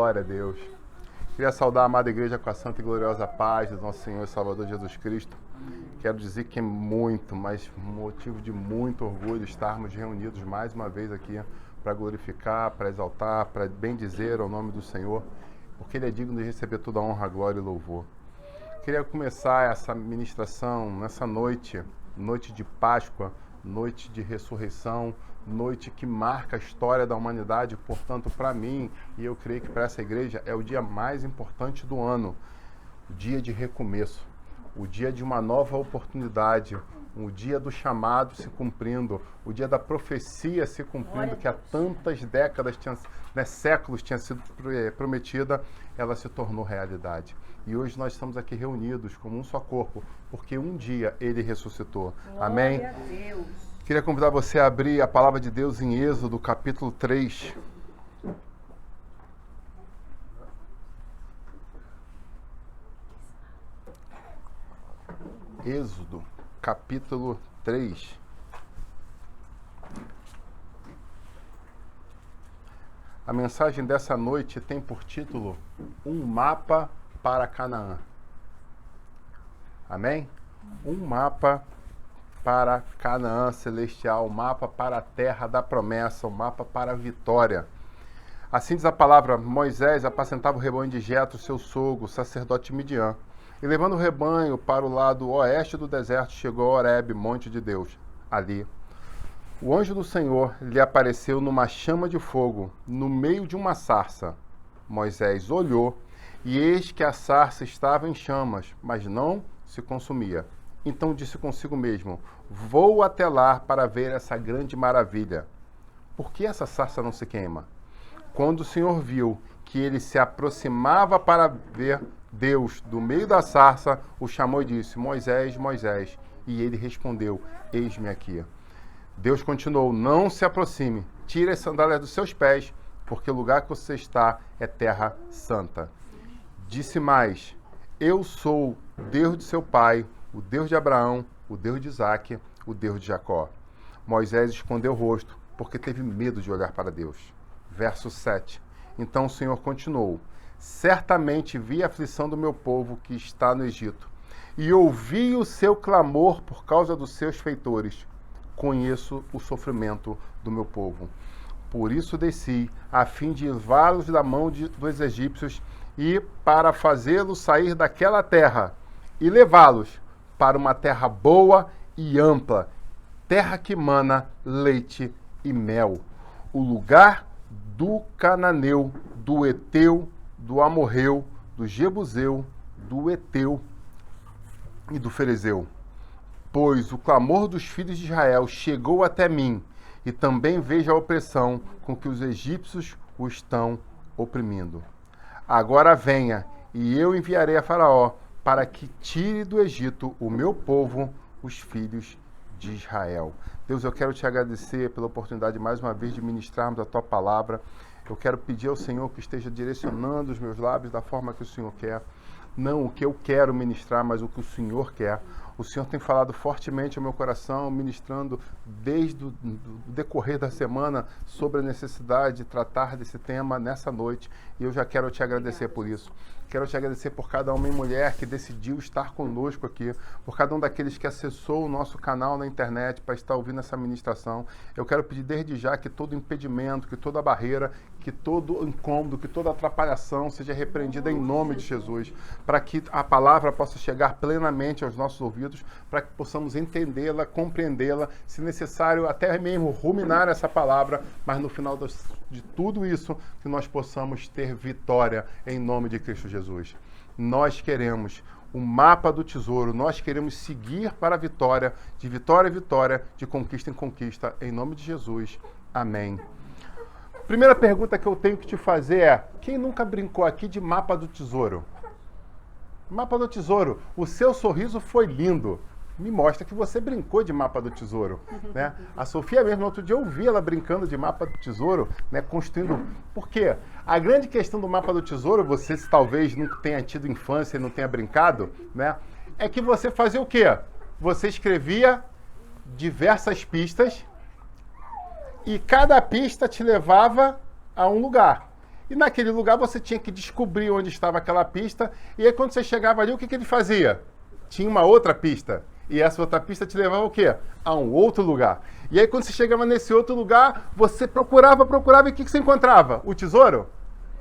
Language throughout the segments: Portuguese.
Glória a Deus. Queria saudar a amada igreja com a santa e gloriosa paz do nosso Senhor e Salvador Jesus Cristo. Quero dizer que é muito, mas motivo de muito orgulho estarmos reunidos mais uma vez aqui para glorificar, para exaltar, para bendizer ao nome do Senhor, porque Ele é digno de receber toda a honra, glória e louvor. Queria começar essa ministração nessa noite, noite de Páscoa, noite de ressurreição, noite que marca a história da humanidade. Portanto, para mim, e eu creio que para essa igreja, é o dia mais importante do ano, o dia de recomeço, o dia de uma nova oportunidade, o dia do chamado se cumprindo, o dia da profecia se cumprindo, que há tantas décadas, séculos tinha sido prometida, ela se tornou realidade. E hoje nós estamos aqui reunidos como um só corpo, porque um dia Ele ressuscitou. Amém? Glória a Deus. Queria convidar você a abrir a palavra de Deus em Êxodo, capítulo 3. Êxodo, capítulo 3. A mensagem dessa noite tem por título Um Mapa para Canaã. Amém? Um mapa para Canaã celestial, um mapa para a terra da promessa, um mapa para a vitória. Assim diz a palavra: Moisés apacentava o rebanho de Jetro, seu sogro, sacerdote Midian. E levando o rebanho para o lado oeste do deserto, chegou a Horebe, monte de Deus. Ali, o anjo do Senhor lhe apareceu numa chama de fogo, no meio de uma sarça. Moisés olhou, e eis que a sarça estava em chamas, mas não se consumia. Então disse consigo mesmo: vou até lá para ver essa grande maravilha. Por que essa sarça não se queima? Quando o Senhor viu que ele se aproximava para ver, Deus, do meio da sarça, o chamou e disse: Moisés, Moisés. E ele respondeu: eis-me aqui. Deus continuou: não se aproxime, tire as sandálias dos seus pés, porque o lugar que você está é terra santa. Disse mais: eu sou o Deus de seu pai, o Deus de Abraão, o Deus de Isaque, o Deus de Jacó. Moisés escondeu o rosto, porque teve medo de olhar para Deus. Verso 7. Então o Senhor continuou: certamente vi a aflição do meu povo que está no Egito, e ouvi o seu clamor por causa dos seus feitores. Conheço o sofrimento do meu povo. Por isso desci, a fim de livrá-los da mão dos egípcios e para fazê-los sair daquela terra e levá-los para uma terra boa e ampla, terra que mana leite e mel, o lugar do cananeu, do Eteu, do Amorreu, do Jebuseu, do Eteu e do Ferezeu. Pois o clamor dos filhos de Israel chegou até mim, e também vejo a opressão com que os egípcios o estão oprimindo. Agora venha, e eu enviarei a Faraó, para que tire do Egito o meu povo, os filhos de Israel. Deus, eu quero te agradecer pela oportunidade mais uma vez de ministrarmos a tua palavra. Eu quero pedir ao Senhor que esteja direcionando os meus lábios da forma que o Senhor quer. Não o que eu quero ministrar, mas o que o Senhor quer. O Senhor tem falado fortemente ao meu coração, ministrando desde o decorrer da semana sobre a necessidade de tratar desse tema nessa noite. E eu já quero te agradecer por isso. Quero te agradecer por cada homem e mulher que decidiu estar conosco aqui, por cada um daqueles que acessou o nosso canal na internet para estar ouvindo essa ministração. Eu quero pedir desde já que todo impedimento, que toda barreira, que todo incômodo, que toda atrapalhação seja repreendida em nome de Jesus, para que a palavra possa chegar plenamente aos nossos ouvidos, para que possamos entendê-la, compreendê-la, se necessário até mesmo ruminar essa palavra, mas no final de tudo isso, que nós possamos ter vitória em nome de Cristo Jesus. Nós queremos o mapa do tesouro, nós queremos seguir para a vitória, de vitória em vitória, de conquista em conquista, em nome de Jesus. Amém. Primeira pergunta que eu tenho que te fazer é: quem nunca brincou aqui de mapa do tesouro? Mapa do tesouro, o seu sorriso foi lindo. Me mostra que você brincou de mapa do tesouro, né? A Sofia mesmo, outro dia eu vi ela brincando de mapa do tesouro, né? Construindo. Por quê? A grande questão do mapa do tesouro, você talvez nunca tenha tido infância e não tenha brincado, né? É que você fazia o quê? Você escrevia diversas pistas e cada pista te levava a um lugar. E naquele lugar você tinha que descobrir onde estava aquela pista. E aí quando você chegava ali, o que ele fazia? Tinha uma outra pista. E essa outra pista te levava o quê? A um outro lugar. E aí quando você chegava nesse outro lugar, você procurava, e o que você encontrava? O tesouro?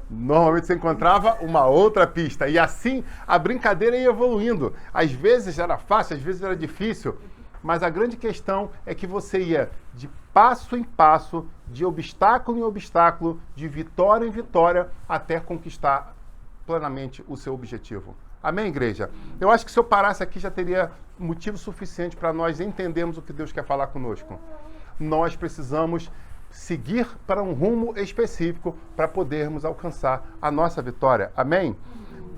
Normalmente você encontrava uma outra pista. E assim a brincadeira ia evoluindo. Às vezes era fácil, às vezes era difícil. Mas a grande questão é que você ia de passo em passo, de obstáculo em obstáculo, de vitória em vitória, até conquistar plenamente o seu objetivo. Amém, igreja? Eu acho que se eu parasse aqui já teria motivo suficiente para nós entendermos o que Deus quer falar conosco. Nós precisamos seguir para um rumo específico para podermos alcançar a nossa vitória. Amém?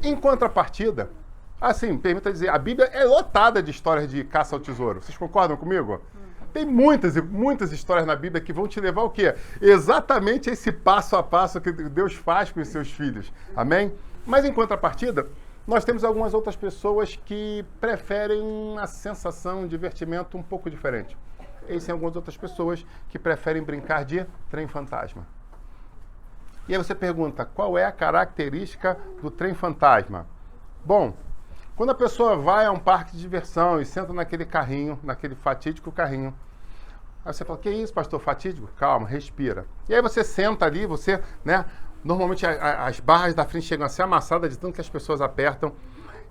Em contrapartida, assim, permita dizer, a Bíblia é lotada de histórias de caça ao tesouro. Vocês concordam comigo? Tem muitas e muitas histórias na Bíblia que vão te levar ao quê? Exatamente esse passo a passo que Deus faz com os seus filhos. Amém? Mas em contrapartida, nós temos algumas outras pessoas que preferem uma sensação, um divertimento um pouco diferente. Existem algumas outras pessoas que preferem brincar de trem fantasma. E aí você pergunta, qual é a característica do trem fantasma? Bom, quando a pessoa vai a um parque de diversão e senta naquele carrinho, naquele fatídico carrinho, aí você fala, que isso, pastor, fatídico? Calma, respira. E aí você senta ali, você, né, normalmente as barras da frente chegam a ser amassadas de tanto que as pessoas apertam.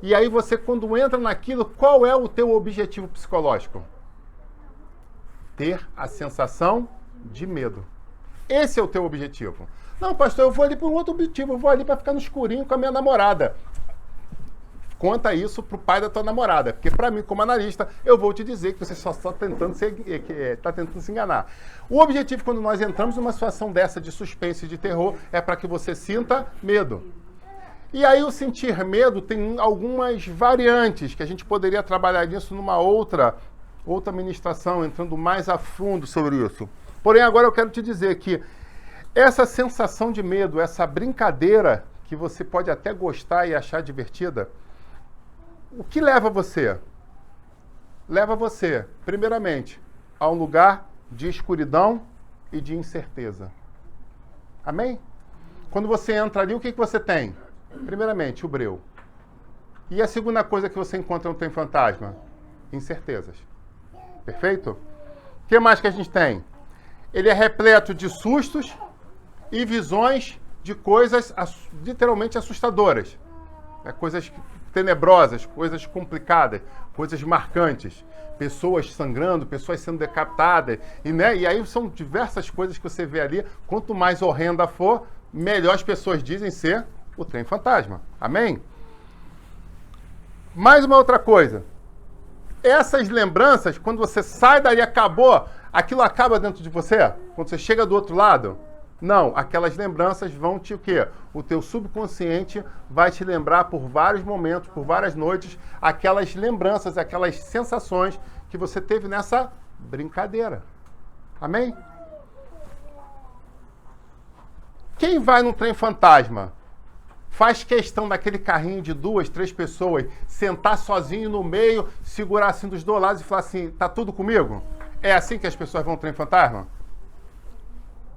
E aí você, quando entra naquilo, qual é o teu objetivo psicológico? Ter a sensação de medo. Esse é o teu objetivo. Não, pastor, eu vou ali para um outro objetivo, eu vou ali para ficar no escurinho com a minha namorada. Conta isso pro pai da tua namorada, porque para mim, como analista, eu vou te dizer que você só está tentando se enganar. O objetivo, quando nós entramos numa situação dessa de suspense e de terror, é para que você sinta medo. E aí o sentir medo tem algumas variantes, que a gente poderia trabalhar nisso numa outra ministração, entrando mais a fundo sobre isso. Porém, agora eu quero te dizer que essa sensação de medo, essa brincadeira, que você pode até gostar e achar divertida, o que leva você? Leva você, primeiramente, a um lugar de escuridão e de incerteza. Amém? Quando você entra ali, o que você tem? Primeiramente, o breu. E a segunda coisa que você encontra no trem fantasma? Incertezas. Perfeito? O que mais que a gente tem? Ele é repleto de sustos e visões de coisas literalmente assustadoras. Coisas tenebrosas, coisas complicadas, coisas marcantes. Pessoas sangrando, pessoas sendo decapitadas. E aí são diversas coisas que você vê ali. Quanto mais horrenda for, melhor as pessoas dizem ser o trem fantasma. Amém? Mais uma outra coisa. Essas lembranças, quando você sai dali, acabou, aquilo acaba dentro de você? Quando você chega do outro lado? Não, aquelas lembranças vão te o quê? O teu subconsciente vai te lembrar por vários momentos, por várias noites, aquelas lembranças, aquelas sensações que você teve nessa brincadeira. Amém? Quem vai no trem fantasma faz questão daquele carrinho de 2, 3 pessoas, sentar sozinho no meio, segurar assim dos dois lados e falar assim, tá tudo comigo? É assim que as pessoas vão no trem fantasma?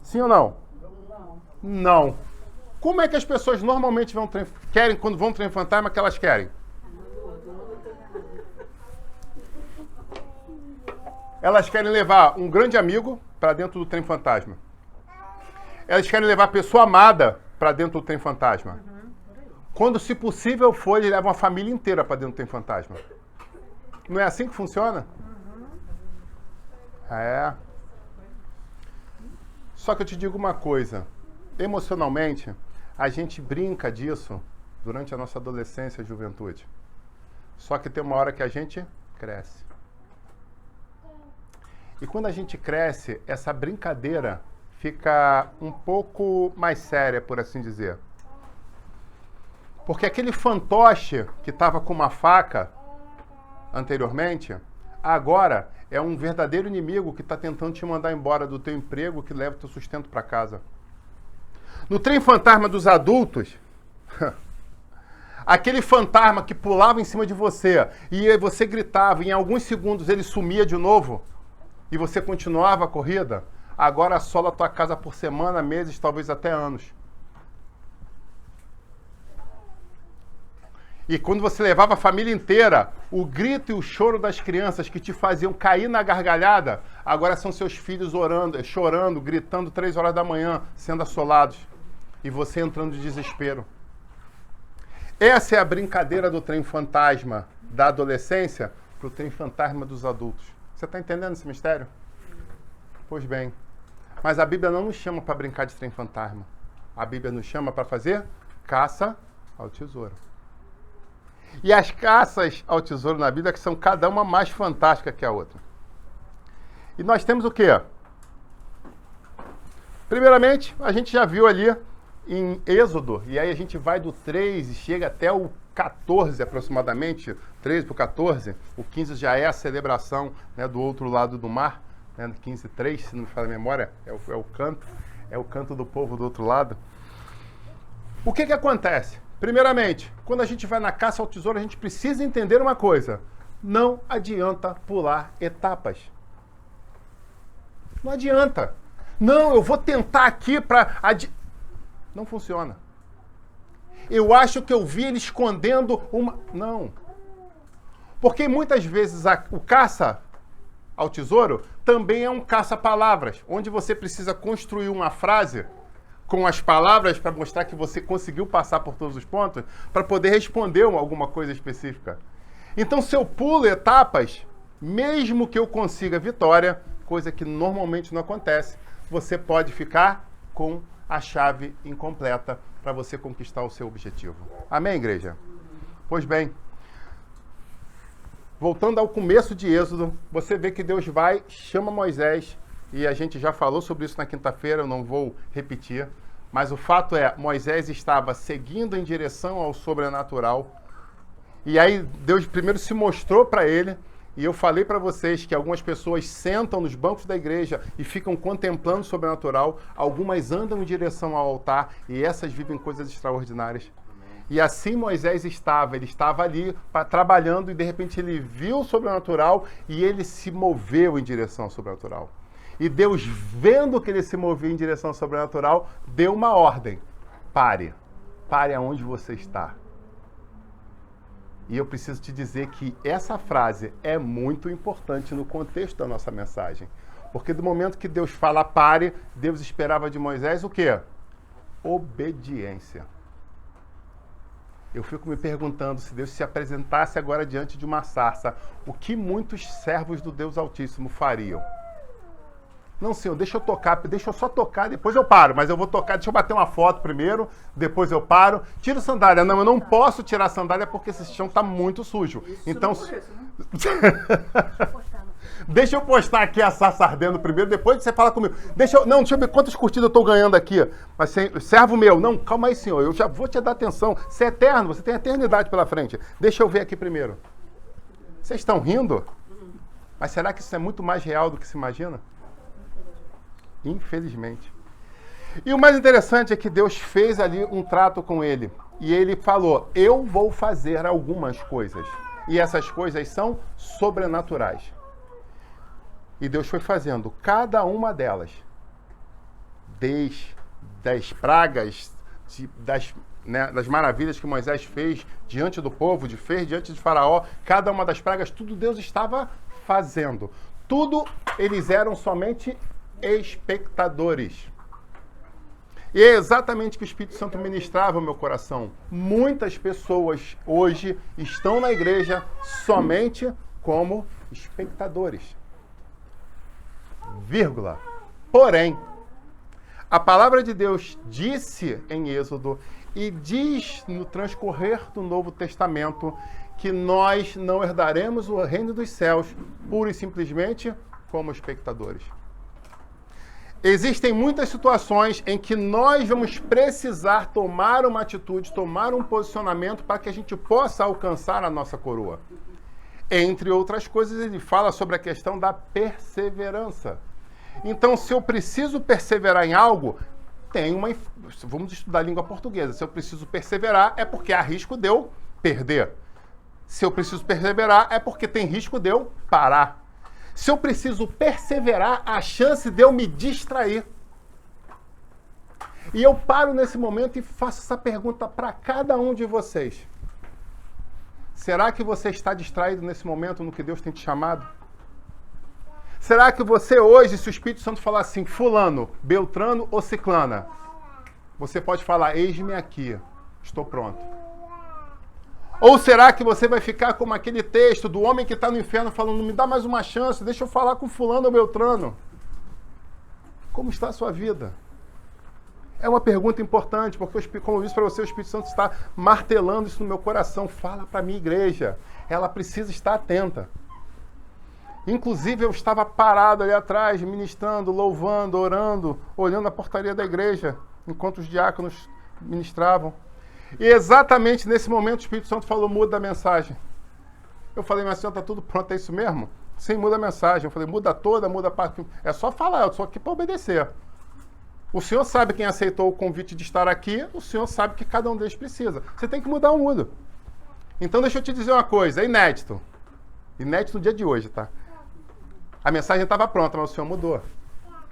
Sim ou não? Não. Como é que as pessoas normalmente querem, quando vão no trem fantasma, que elas querem? Elas querem levar um grande amigo para dentro do trem fantasma. Elas querem levar a pessoa amada para dentro do trem fantasma. Quando, se possível for, eles levam a família inteira para dentro do trem fantasma. Não é assim que funciona? É. Só que eu te digo uma coisa. Emocionalmente, a gente brinca disso durante a nossa adolescência e juventude. Só que tem uma hora que a gente cresce. E quando a gente cresce, essa brincadeira fica um pouco mais séria, por assim dizer. Porque aquele fantoche que estava com uma faca anteriormente, agora é um verdadeiro inimigo que está tentando te mandar embora do teu emprego que leva o teu sustento para casa. No trem fantasma dos adultos, aquele fantasma que pulava em cima de você e você gritava, e em alguns segundos ele sumia de novo e você continuava a corrida, agora assola a tua casa por semana, meses, talvez até anos. E quando você levava a família inteira, o grito e o choro das crianças que te faziam cair na gargalhada, agora são seus filhos orando, chorando, gritando 3 horas da manhã, sendo assolados. E você entrando de desespero. Essa é a brincadeira do trem fantasma da adolescência para o trem fantasma dos adultos. Você está entendendo esse mistério? Pois bem. Mas a Bíblia não nos chama para brincar de trem fantasma. A Bíblia nos chama para fazer caça ao tesouro. E as caças ao tesouro na Bíblia que são cada uma mais fantástica que a outra. E nós temos o quê? Primeiramente, a gente já viu ali em Êxodo, e aí a gente vai do 3 e chega até o 14 aproximadamente, 13 para o 14, o 15 já é a celebração, né, do outro lado do mar, né, 15:3, se não me falha a memória, é o canto do povo do outro lado. O que acontece? Primeiramente, quando a gente vai na caça ao tesouro, a gente precisa entender uma coisa: não adianta pular etapas. Não adianta. Não, eu vou tentar aqui para... Não funciona. Eu acho que eu vi ele escondendo uma... Não. Porque muitas vezes o caça ao tesouro também é um caça-palavras, onde você precisa construir uma frase com as palavras para mostrar que você conseguiu passar por todos os pontos, para poder responder alguma coisa específica. Então, se eu pulo etapas, mesmo que eu consiga vitória, coisa que normalmente não acontece, você pode ficar com a chave incompleta para você conquistar o seu objetivo. Amém, igreja? Pois bem, voltando ao começo de Êxodo, você vê que Deus chama Moisés, e a gente já falou sobre isso na quinta-feira, eu não vou repetir, mas o fato é, Moisés estava seguindo em direção ao sobrenatural, e aí Deus primeiro se mostrou para ele, e eu falei para vocês que algumas pessoas sentam nos bancos da igreja e ficam contemplando o sobrenatural, algumas andam em direção ao altar, e essas vivem coisas extraordinárias. E assim Moisés ele estava ali trabalhando, e de repente ele viu o sobrenatural e ele se moveu em direção ao sobrenatural. E Deus, vendo que ele se movia em direção ao sobrenatural, deu uma ordem: pare. Pare aonde você está. E eu preciso te dizer que essa frase é muito importante no contexto da nossa mensagem. Porque do momento que Deus fala pare, Deus esperava de Moisés o quê? Obediência. Eu fico me perguntando, se Deus se apresentasse agora diante de uma sarça, o que muitos servos do Deus Altíssimo fariam? Não, Senhor, deixa eu só tocar, depois eu paro, mas eu vou tocar, deixa eu bater uma foto primeiro, depois eu paro. Tira a sandália. Não, eu não posso tirar a sandália porque esse chão está muito sujo. Isso então, por isso, né? Deixa eu postar aqui a sarça ardendo primeiro, depois você fala comigo. Deixa eu ver quantas curtidas eu estou ganhando aqui. Mas servo meu, não, calma aí, Senhor, eu já vou te dar atenção. Você é eterno, você tem a eternidade pela frente. Deixa eu ver aqui primeiro. Vocês estão rindo? Mas será que isso é muito mais real do que se imagina? Infelizmente. E o mais interessante é que Deus fez ali um trato com ele. E ele falou: eu vou fazer algumas coisas. E essas coisas são sobrenaturais. E Deus foi fazendo cada uma delas. Desde das pragas, das maravilhas que Moisés fez diante do povo, fez diante de Faraó, cada uma das pragas, tudo Deus estava fazendo. Tudo eles eram somente espectadores. E é exatamente o que o Espírito Santo ministrava ao meu coração. Muitas pessoas hoje estão na igreja somente como espectadores. Vírgula. Porém, a palavra de Deus disse em Êxodo e diz no transcorrer do Novo Testamento que nós não herdaremos o reino dos céus pura e simplesmente como espectadores. Existem muitas situações em que nós vamos precisar tomar uma atitude, tomar um posicionamento para que a gente possa alcançar a nossa coroa. Entre outras coisas, ele fala sobre a questão da perseverança. Então, se eu preciso perseverar em algo, vamos estudar a língua portuguesa. Se eu preciso perseverar, é porque há risco de eu perder. Se eu preciso perseverar, é porque tem risco de eu parar. Se eu preciso perseverar, há chance de eu me distrair. E eu paro nesse momento e faço essa pergunta para cada um de vocês. Será que você está distraído nesse momento no que Deus tem te chamado? Será que você hoje, se o Espírito Santo falar assim, fulano, beltrano ou ciclana, você pode falar, eis-me aqui, estou pronto. Ou será que você vai ficar como aquele texto do homem que está no inferno falando, me dá mais uma chance, deixa eu falar com fulano ou beltrano. Como está a sua vida? É uma pergunta importante, porque, como eu disse para você, o Espírito Santo está martelando isso no meu coração. Fala para a minha igreja. Ela precisa estar atenta. Inclusive, eu estava parado ali atrás, ministrando, louvando, orando, olhando a portaria da igreja, enquanto os diáconos ministravam. E exatamente nesse momento o Espírito Santo falou, muda a mensagem. Eu falei, mas senhor, está tudo pronto, é isso mesmo? Sim, muda a mensagem. Eu falei, muda toda, muda a parte. É só falar, eu estou aqui para obedecer. O senhor sabe quem aceitou o convite de estar aqui, o senhor sabe que cada um deles precisa. Você tem que mudar o mundo. Então deixa eu te dizer uma coisa, é inédito. Inédito no dia de hoje, tá? A mensagem estava pronta, mas o senhor mudou.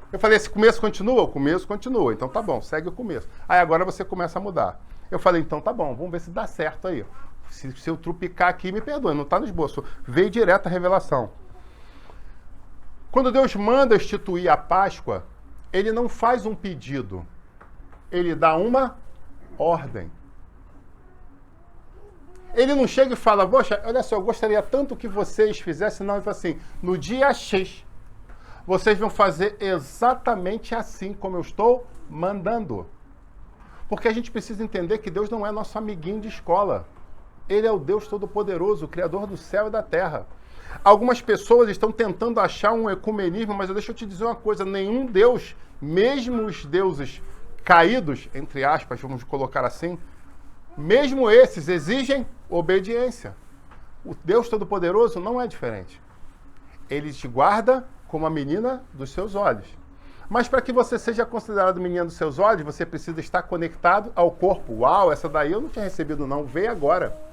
Eu falei, esse começo continua? O começo continua. Então tá bom, segue o começo. Aí agora você começa a mudar. Eu falei, então tá bom, vamos ver se dá certo aí. Se eu trupicar aqui, me perdoe, não está no esboço. Veio direto a revelação. Quando Deus manda instituir a Páscoa, ele não faz um pedido. Ele dá uma ordem. Ele não chega e fala, poxa, olha só, eu gostaria tanto que vocês fizessem, não, ele fala assim, no dia X, vocês vão fazer exatamente assim como eu estou mandando. Porque a gente precisa entender que Deus não é nosso amiguinho de escola. Ele é o Deus Todo-Poderoso, o Criador do céu e da terra. Algumas pessoas estão tentando achar um ecumenismo, mas deixa eu te dizer uma coisa, nenhum Deus, mesmo os deuses caídos, entre aspas, vamos colocar assim, mesmo esses exigem obediência. O Deus Todo-Poderoso não é diferente. Ele te guarda como a menina dos seus olhos. Mas para que você seja considerado menina dos seus olhos, você precisa estar conectado ao corpo. Uau, essa daí eu não tinha recebido não, veio agora.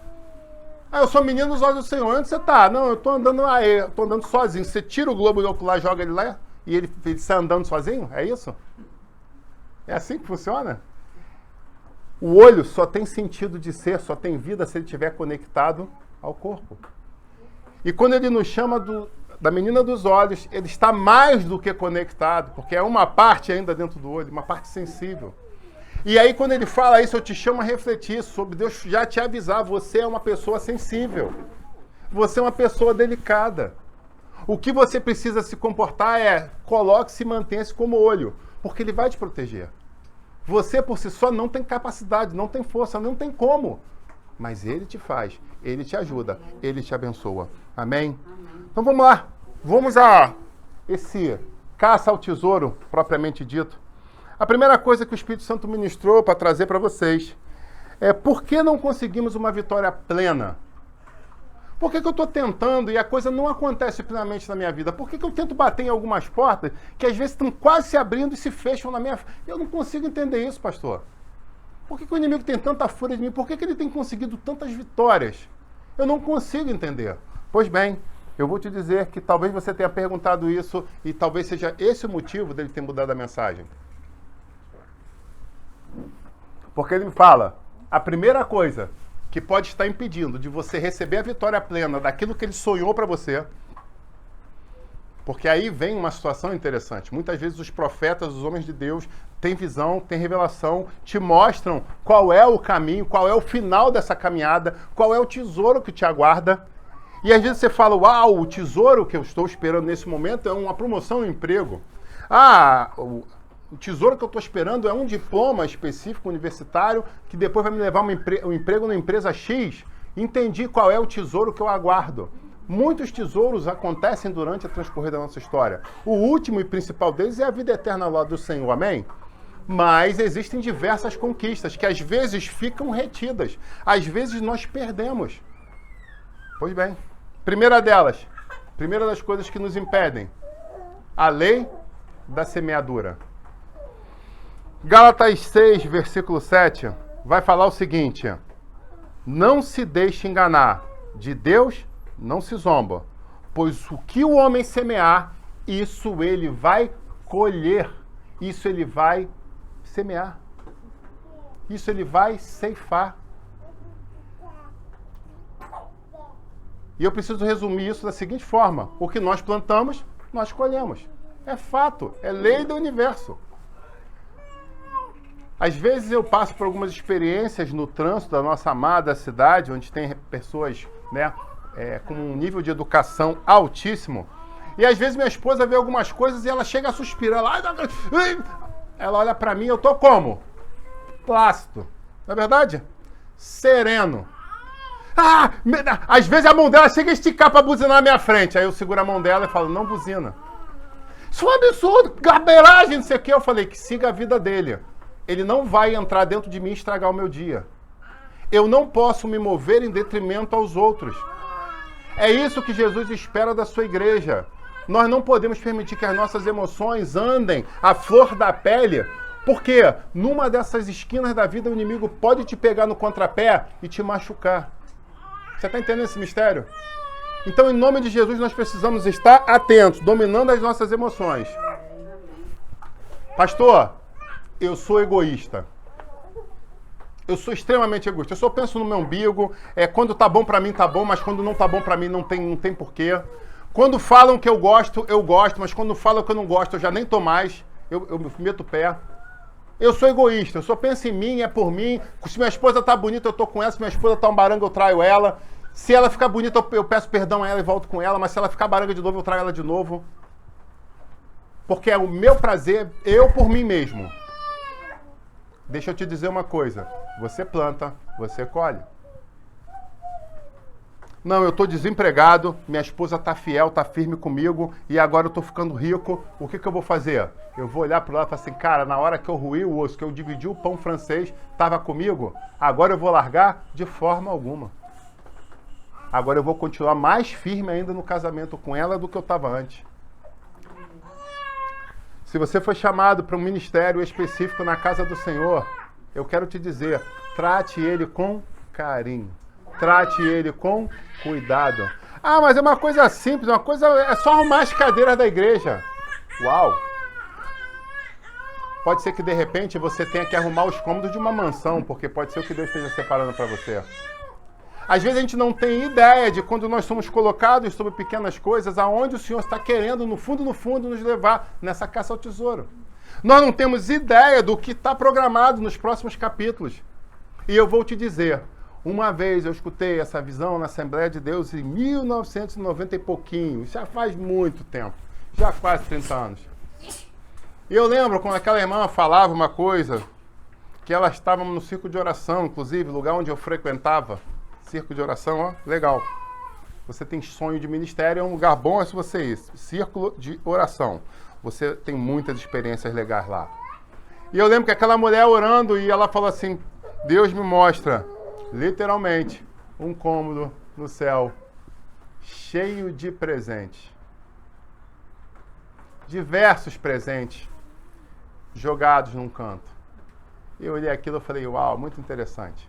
Ah, eu sou menino dos olhos do Senhor. Onde você está? Não, eu estou andando aí, eu estou andando sozinho. Você tira o globo do ocular, joga ele lá e ele sai andando sozinho? É isso? É assim que funciona? O olho só tem sentido de ser, só tem vida se ele estiver conectado ao corpo. E quando ele nos chama da menina dos olhos, ele está mais do que conectado, porque é uma parte ainda dentro do olho, uma parte sensível. E aí quando ele fala isso, eu te chamo a refletir sobre Deus já te avisar, você é uma pessoa sensível. Você é uma pessoa delicada. O que você precisa se comportar é, coloque-se e mantenha-se como olho, porque ele vai te proteger. Você por si só não tem capacidade, não tem força, não tem como. Mas ele te faz, ele te ajuda, ele te abençoa. Amém? Então vamos lá. Vamos a esse caça ao tesouro, propriamente dito. A primeira coisa que o Espírito Santo ministrou para trazer para vocês é por que não conseguimos uma vitória plena? Por que eu estou tentando e a coisa não acontece plenamente na minha vida? Por que eu tento bater em algumas portas que às vezes estão quase se abrindo e se fecham na minha... Eu não consigo entender isso, pastor. Por que o inimigo tem tanta fúria de mim? Por que ele tem conseguido tantas vitórias? Eu não consigo entender. Pois bem, eu vou te dizer que talvez você tenha perguntado isso e talvez seja esse o motivo dele ter mudado a mensagem. Porque ele me fala, a primeira coisa que pode estar impedindo de você receber a vitória plena daquilo que ele sonhou para você, porque aí vem uma situação interessante. Muitas vezes os profetas, os homens de Deus, têm visão, têm revelação, te mostram qual é o caminho, qual é o final dessa caminhada, qual é o tesouro que te aguarda. E às vezes você fala, uau, o tesouro que eu estou esperando nesse momento é uma promoção no emprego. Ah, o tesouro que eu estou esperando é um diploma específico universitário que depois vai me levar um emprego na empresa X. Entendi qual é o tesouro que eu aguardo. Muitos tesouros acontecem durante a transcorrer da nossa história. O último e principal deles é a vida eterna ao lado do Senhor, amém? Mas existem diversas conquistas que às vezes ficam retidas. Às vezes nós perdemos. Pois bem, primeira das coisas que nos impedem, a lei da semeadura. Gálatas 6, versículo 7, vai falar o seguinte: não se deixe enganar, de Deus não se zomba, pois o que o homem semear, isso ele vai colher, isso ele vai semear, isso ele vai ceifar. E eu preciso resumir isso da seguinte forma: o que nós plantamos, nós colhemos. É fato, é lei do universo. Às vezes eu passo por algumas experiências no trânsito da nossa amada cidade, onde tem pessoas, né, com um nível de educação altíssimo. E às vezes minha esposa vê algumas coisas e ela chega a suspirar. Ela olha pra mim, eu tô como? Plácido. Não é verdade? Sereno. Às vezes a mão dela chega a esticar pra buzinar na minha frente. Aí eu seguro a mão dela e falo, não buzina. Isso é um absurdo, garbeiragem, não sei o que. Eu falei que siga a vida dele. Ele não vai entrar dentro de mim e estragar o meu dia. Eu não posso me mover em detrimento aos outros. É isso que Jesus espera da sua igreja. Nós não podemos permitir que as nossas emoções andem à flor da pele, porque numa dessas esquinas da vida o inimigo pode te pegar no contrapé e te machucar. Você está entendendo esse mistério? Então, em nome de Jesus, nós precisamos estar atentos, dominando as nossas emoções. Pastor, eu sou egoísta. Eu sou extremamente egoísta. Eu só penso no meu umbigo. Quando tá bom pra mim, tá bom, mas quando não tá bom pra mim, não tem porquê. Quando falam que eu gosto, mas quando falam que eu não gosto, eu já nem tô mais. Eu meto o pé. Eu sou egoísta. Eu só penso em mim, é por mim. Se minha esposa tá bonita, eu tô com ela. Se minha esposa tá um baranga, eu traio ela. Se ela ficar bonita, eu peço perdão a ela e volto com ela. Mas se ela ficar baranga de novo, eu traio ela de novo. Porque é o meu prazer, eu por mim mesmo. Deixa eu te dizer uma coisa. Você planta, você colhe. Não, eu estou desempregado, minha esposa está fiel, está firme comigo e agora eu estou ficando rico. O que eu vou fazer? Eu vou olhar para lá e falar assim, cara, na hora que eu roí o osso, que eu dividi o pão francês, estava comigo, agora eu vou largar? De forma alguma. Agora eu vou continuar mais firme ainda no casamento com ela do que eu estava antes. Se você foi chamado para um ministério específico na casa do Senhor, eu quero te dizer, trate ele com carinho. Trate ele com cuidado. Mas é uma coisa simples, é só arrumar as cadeiras da igreja. Uau! Pode ser que de repente você tenha que arrumar os cômodos de uma mansão, porque pode ser o que Deus esteja separando para você. Às vezes a gente não tem ideia de quando nós somos colocados sobre pequenas coisas, aonde o Senhor está querendo, no fundo, nos levar nessa caça ao tesouro. Nós não temos ideia do que está programado nos próximos capítulos. E eu vou te dizer, uma vez eu escutei essa visão na Assembleia de Deus em 1990 e pouquinho, já faz muito tempo, já quase 30 anos. E eu lembro quando aquela irmã falava uma coisa, que elas estavam no círculo de oração, inclusive, lugar onde eu frequentava. Círculo de oração, ó, legal. Você tem sonho de ministério, é um lugar bom, é se você ir. Círculo de oração. Você tem muitas experiências legais lá. E eu lembro que aquela mulher orando e ela falou assim, Deus me mostra, literalmente, um cômodo no céu, cheio de presentes. Diversos presentes jogados num canto. E eu olhei aquilo e falei, uau, muito interessante.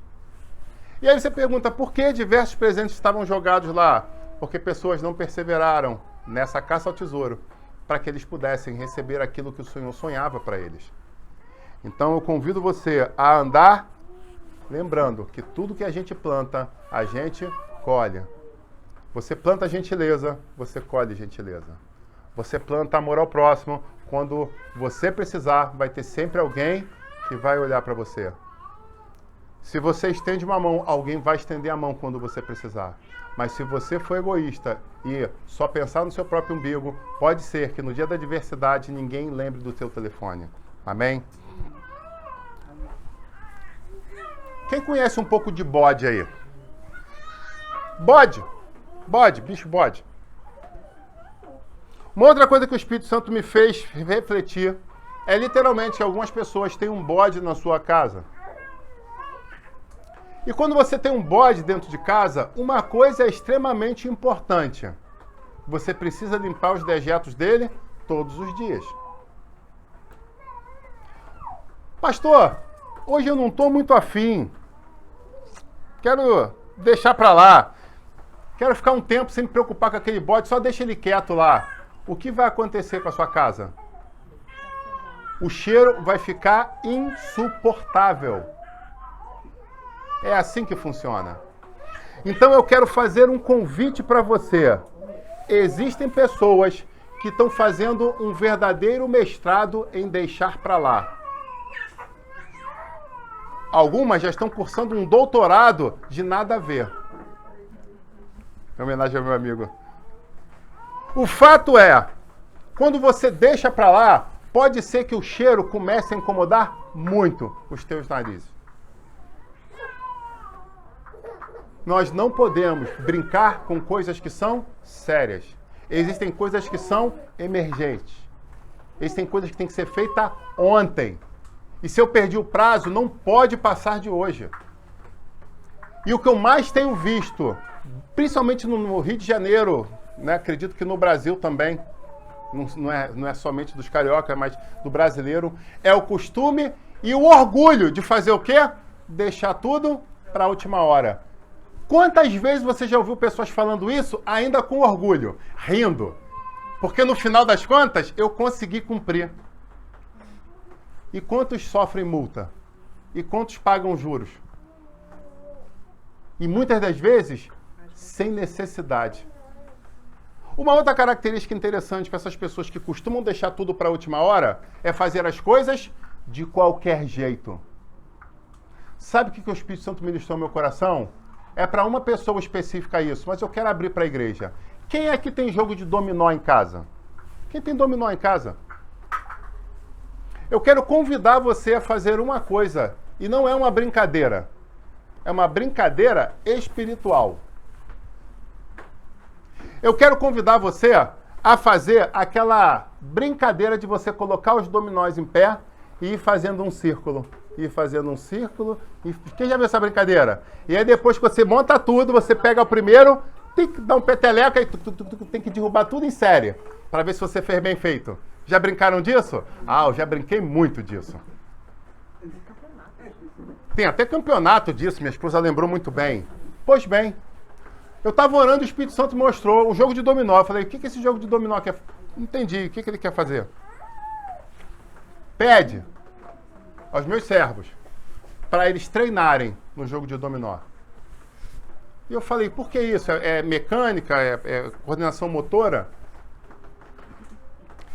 E aí você pergunta, por que diversos presentes estavam jogados lá? Porque pessoas não perseveraram nessa caça ao tesouro para que eles pudessem receber aquilo que o Senhor sonhava para eles. Então eu convido você a andar lembrando que tudo que a gente planta, a gente colhe. Você planta gentileza, você colhe gentileza. Você planta amor ao próximo, quando você precisar, vai ter sempre alguém que vai olhar para você. Se você estende uma mão, alguém vai estender a mão quando você precisar. Mas se você for egoísta e só pensar no seu próprio umbigo, pode ser que no dia da adversidade ninguém lembre do seu telefone. Amém? Quem conhece um pouco de bode aí? Bode, bicho bode. Uma outra coisa que o Espírito Santo me fez refletir é literalmente que algumas pessoas têm um bode na sua casa. E quando você tem um bode dentro de casa, uma coisa é extremamente importante. Você precisa limpar os dejetos dele todos os dias. Pastor, hoje eu não estou muito afim. Quero deixar para lá. Quero ficar um tempo sem me preocupar com aquele bode, só deixa ele quieto lá. O que vai acontecer com a sua casa? O cheiro vai ficar insuportável. É assim que funciona. Então eu quero fazer um convite para você. Existem pessoas que estão fazendo um verdadeiro mestrado em deixar para lá. Algumas já estão cursando um doutorado de nada a ver. Em homenagem ao meu amigo. O fato é, quando você deixa para lá, pode ser que o cheiro comece a incomodar muito os teus narizes. Nós não podemos brincar com coisas que são sérias. Existem coisas que são emergentes. Existem coisas que têm que ser feitas ontem. E se eu perdi o prazo, não pode passar de hoje. E o que eu mais tenho visto, principalmente no Rio de Janeiro, né, acredito que no Brasil também, não é somente dos cariocas, mas do brasileiro, é o costume e o orgulho de fazer o quê? Deixar tudo para a última hora. Quantas vezes você já ouviu pessoas falando isso ainda com orgulho, rindo? Porque no final das contas, eu consegui cumprir. E quantos sofrem multa? E quantos pagam juros? E muitas das vezes, sem necessidade. Uma outra característica interessante para essas pessoas que costumam deixar tudo para a última hora é fazer as coisas de qualquer jeito. Sabe o que o Espírito Santo ministrou no meu coração? É para uma pessoa específica isso, mas eu quero abrir para a igreja. Quem é que tem jogo de dominó em casa? Quem tem dominó em casa? Eu quero convidar você a fazer uma coisa, e não é uma brincadeira. É uma brincadeira espiritual. Eu quero convidar você a fazer aquela brincadeira de você colocar os dominós em pé e ir fazendo um círculo. Ir fazendo um círculo. Quem já viu essa brincadeira? E aí depois que você monta tudo, você pega o primeiro, tem que dar um peteleca e tem que derrubar tudo em série, para ver se você fez bem feito. Já brincaram disso? Ah, eu já brinquei muito disso. Tem até campeonato disso, minha esposa lembrou muito bem. Pois bem, eu estava orando e o Espírito Santo mostrou um jogo de dominó. Eu falei, o que esse jogo de dominó quer? Não entendi, o que ele quer fazer? Pede aos meus servos para eles treinarem no jogo de dominó. E eu falei, por que isso? É mecânica? É coordenação motora?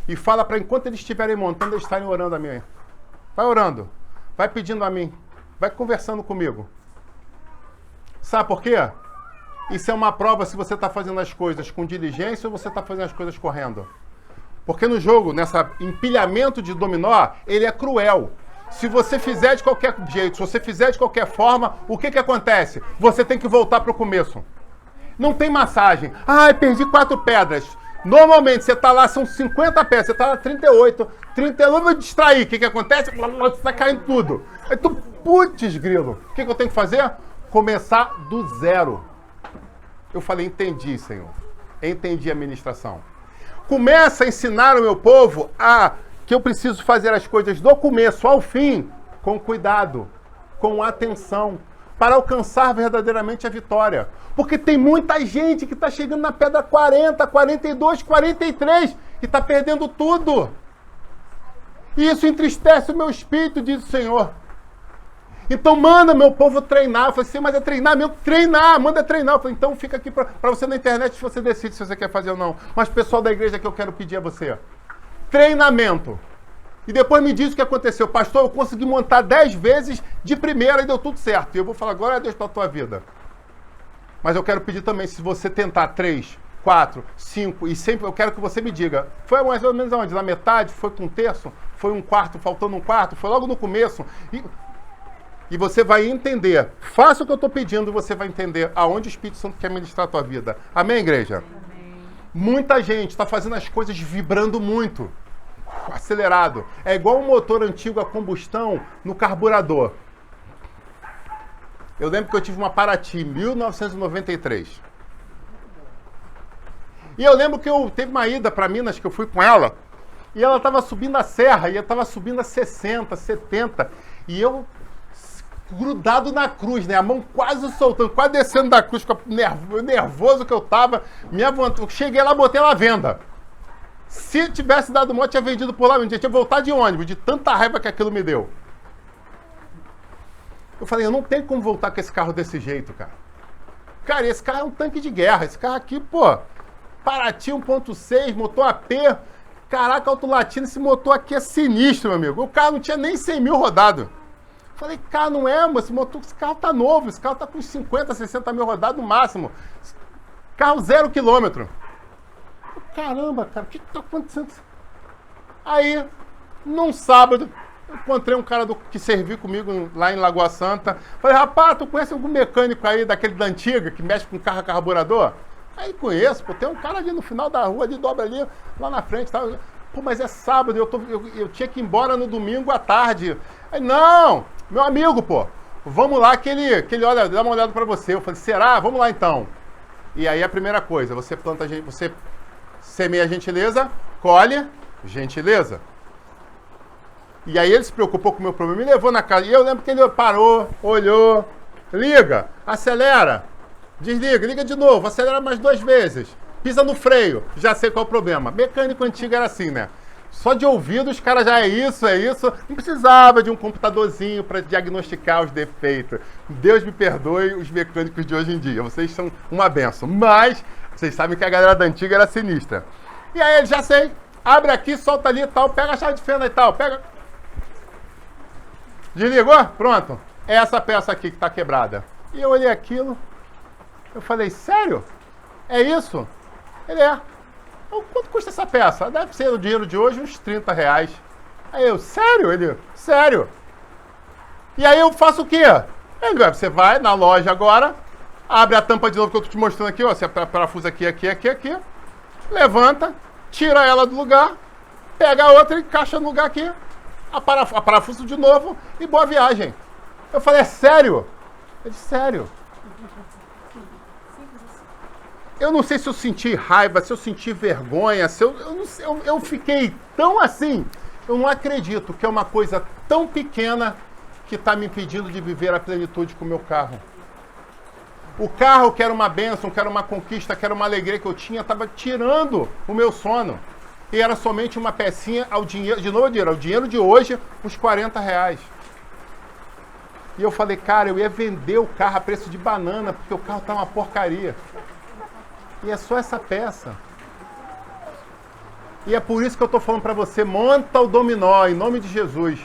E fala para enquanto eles estiverem montando, eles estarem orando a mim. Vai orando, vai pedindo a mim, vai conversando comigo. Sabe por quê? Isso é uma prova se você está fazendo as coisas com diligência ou você está fazendo as coisas correndo. Porque no jogo, nessa empilhamento de dominó, ele é cruel. Se você fizer de qualquer jeito, se você fizer de qualquer forma, o que acontece? Você tem que voltar para o começo. Não tem massagem. Ah, perdi 4 pedras. Normalmente, você está lá, são 50 pedras, você está lá 38, 30, eu vou distrair. O que acontece? Você está caindo tudo. Aí tu, putz, grilo. O que eu tenho que fazer? Começar do zero. Eu falei, entendi, Senhor. Entendi a ministração. Começa a ensinar o meu povo que eu preciso fazer as coisas do começo ao fim, com cuidado, com atenção, para alcançar verdadeiramente a vitória. Porque tem muita gente que está chegando na pedra 40, 42, 43 e está perdendo tudo. E isso entristece o meu espírito, diz o Senhor. Então manda meu povo treinar. Eu falei assim, mas é treinar mesmo? Treinar, manda treinar. Eu falei, então fica aqui para você na internet, se você decide se você quer fazer ou não. Mas pessoal da igreja que eu quero pedir a você. Treinamento. E depois me diz o que aconteceu. Pastor, eu consegui montar 10 vezes de primeira e deu tudo certo. E eu vou falar, glória a Deus pela tua vida. Mas eu quero pedir também, se você tentar 3, 4, 5, e sempre eu quero que você me diga, foi mais ou menos aonde? Na metade? Foi com um terço? Foi um quarto, faltando um quarto? Foi logo no começo? E você vai entender. Faça o que eu estou pedindo e você vai entender aonde o Espírito Santo quer ministrar a tua vida. Amém, igreja? Amém. Muita gente está fazendo as coisas vibrando muito. Acelerado. É igual um motor antigo a combustão no carburador. Eu lembro que eu tive uma Paraty, 1993. E eu lembro que teve uma ida para Minas, que eu fui com ela, e ela estava subindo a serra, e eu estava subindo a 60, 70, e eu grudado na cruz, né? A mão quase soltando, quase descendo da cruz, nervoso que eu estava. Cheguei lá, botei ela à venda. Se tivesse dado moto, tinha vendido por lá, eu tinha voltado de ônibus, de tanta raiva que aquilo me deu. Eu falei, eu não tenho como voltar com esse carro desse jeito, cara. Cara, esse carro é um tanque de guerra. Esse carro aqui, pô, Paraty 1.6, motor AP. Caraca, Alto Latino, esse motor aqui é sinistro, meu amigo. O carro não tinha nem 100 mil rodado. Falei, cara, não é, mas esse carro tá novo. Esse carro tá com 50, 60 mil rodado no máximo. Carro 0 quilômetro. Caramba, cara, o que tá acontecendo? Aí, num sábado, encontrei um cara que serviu comigo lá em Lagoa Santa. Falei, rapaz, tu conhece algum mecânico aí daquele da antiga que mexe com carro carburador? Aí conheço, pô, tem um cara ali no final da rua, ali, dobra ali, lá na frente, tá? Pô, mas é sábado, eu tinha que ir embora no domingo à tarde. Aí, não, meu amigo, pô, vamos lá que ele olha, dá uma olhada pra você. Eu falei, será? Vamos lá então. E aí a primeira coisa, você semeia gentileza, colhe gentileza. E aí ele se preocupou com o meu problema, me levou na casa. E eu lembro que ele parou, olhou, liga, acelera, desliga, liga de novo, acelera mais 2 vezes, pisa no freio, já sei qual é o problema. Mecânico antigo era assim, né? Só de ouvido os caras já é isso. Não precisava de um computadorzinho para diagnosticar os defeitos. Deus me perdoe os mecânicos de hoje em dia. Vocês são uma benção. Mas vocês sabem que a galera da antiga era sinistra. E aí ele, já sei, abre aqui, solta ali e tal, pega a chave de fenda e tal, pega... Desligou? Pronto. É essa peça aqui que está quebrada. E eu olhei aquilo, eu falei, sério? É isso? Ele é. Quanto custa essa peça? Deve ser o dinheiro de hoje uns 30 reais. Aí eu, sério? Ele, sério. E aí eu faço o quê? Ele, você vai na loja agora, abre a tampa de novo que eu tô te mostrando aqui, ó. Você parafusa aqui, levanta, tira ela do lugar, pega a outra e encaixa no lugar aqui, parafuso de novo e boa viagem. Eu falei, é sério? Ele, sério. Eu não sei se eu senti raiva, se eu senti vergonha, eu fiquei tão assim. Eu não acredito que é uma coisa tão pequena que está me impedindo de viver a plenitude com o meu carro. O carro, que era uma bênção, que era uma conquista, que era uma alegria que eu tinha, estava tirando o meu sono. E era somente uma pecinha ao dinheiro, de novo dinheiro, ao dinheiro de hoje, uns 40 reais. E eu falei, cara, eu ia vender o carro a preço de banana, porque o carro tá uma porcaria. E é só essa peça. E é por isso que eu estou falando para você, monta o dominó, em nome de Jesus.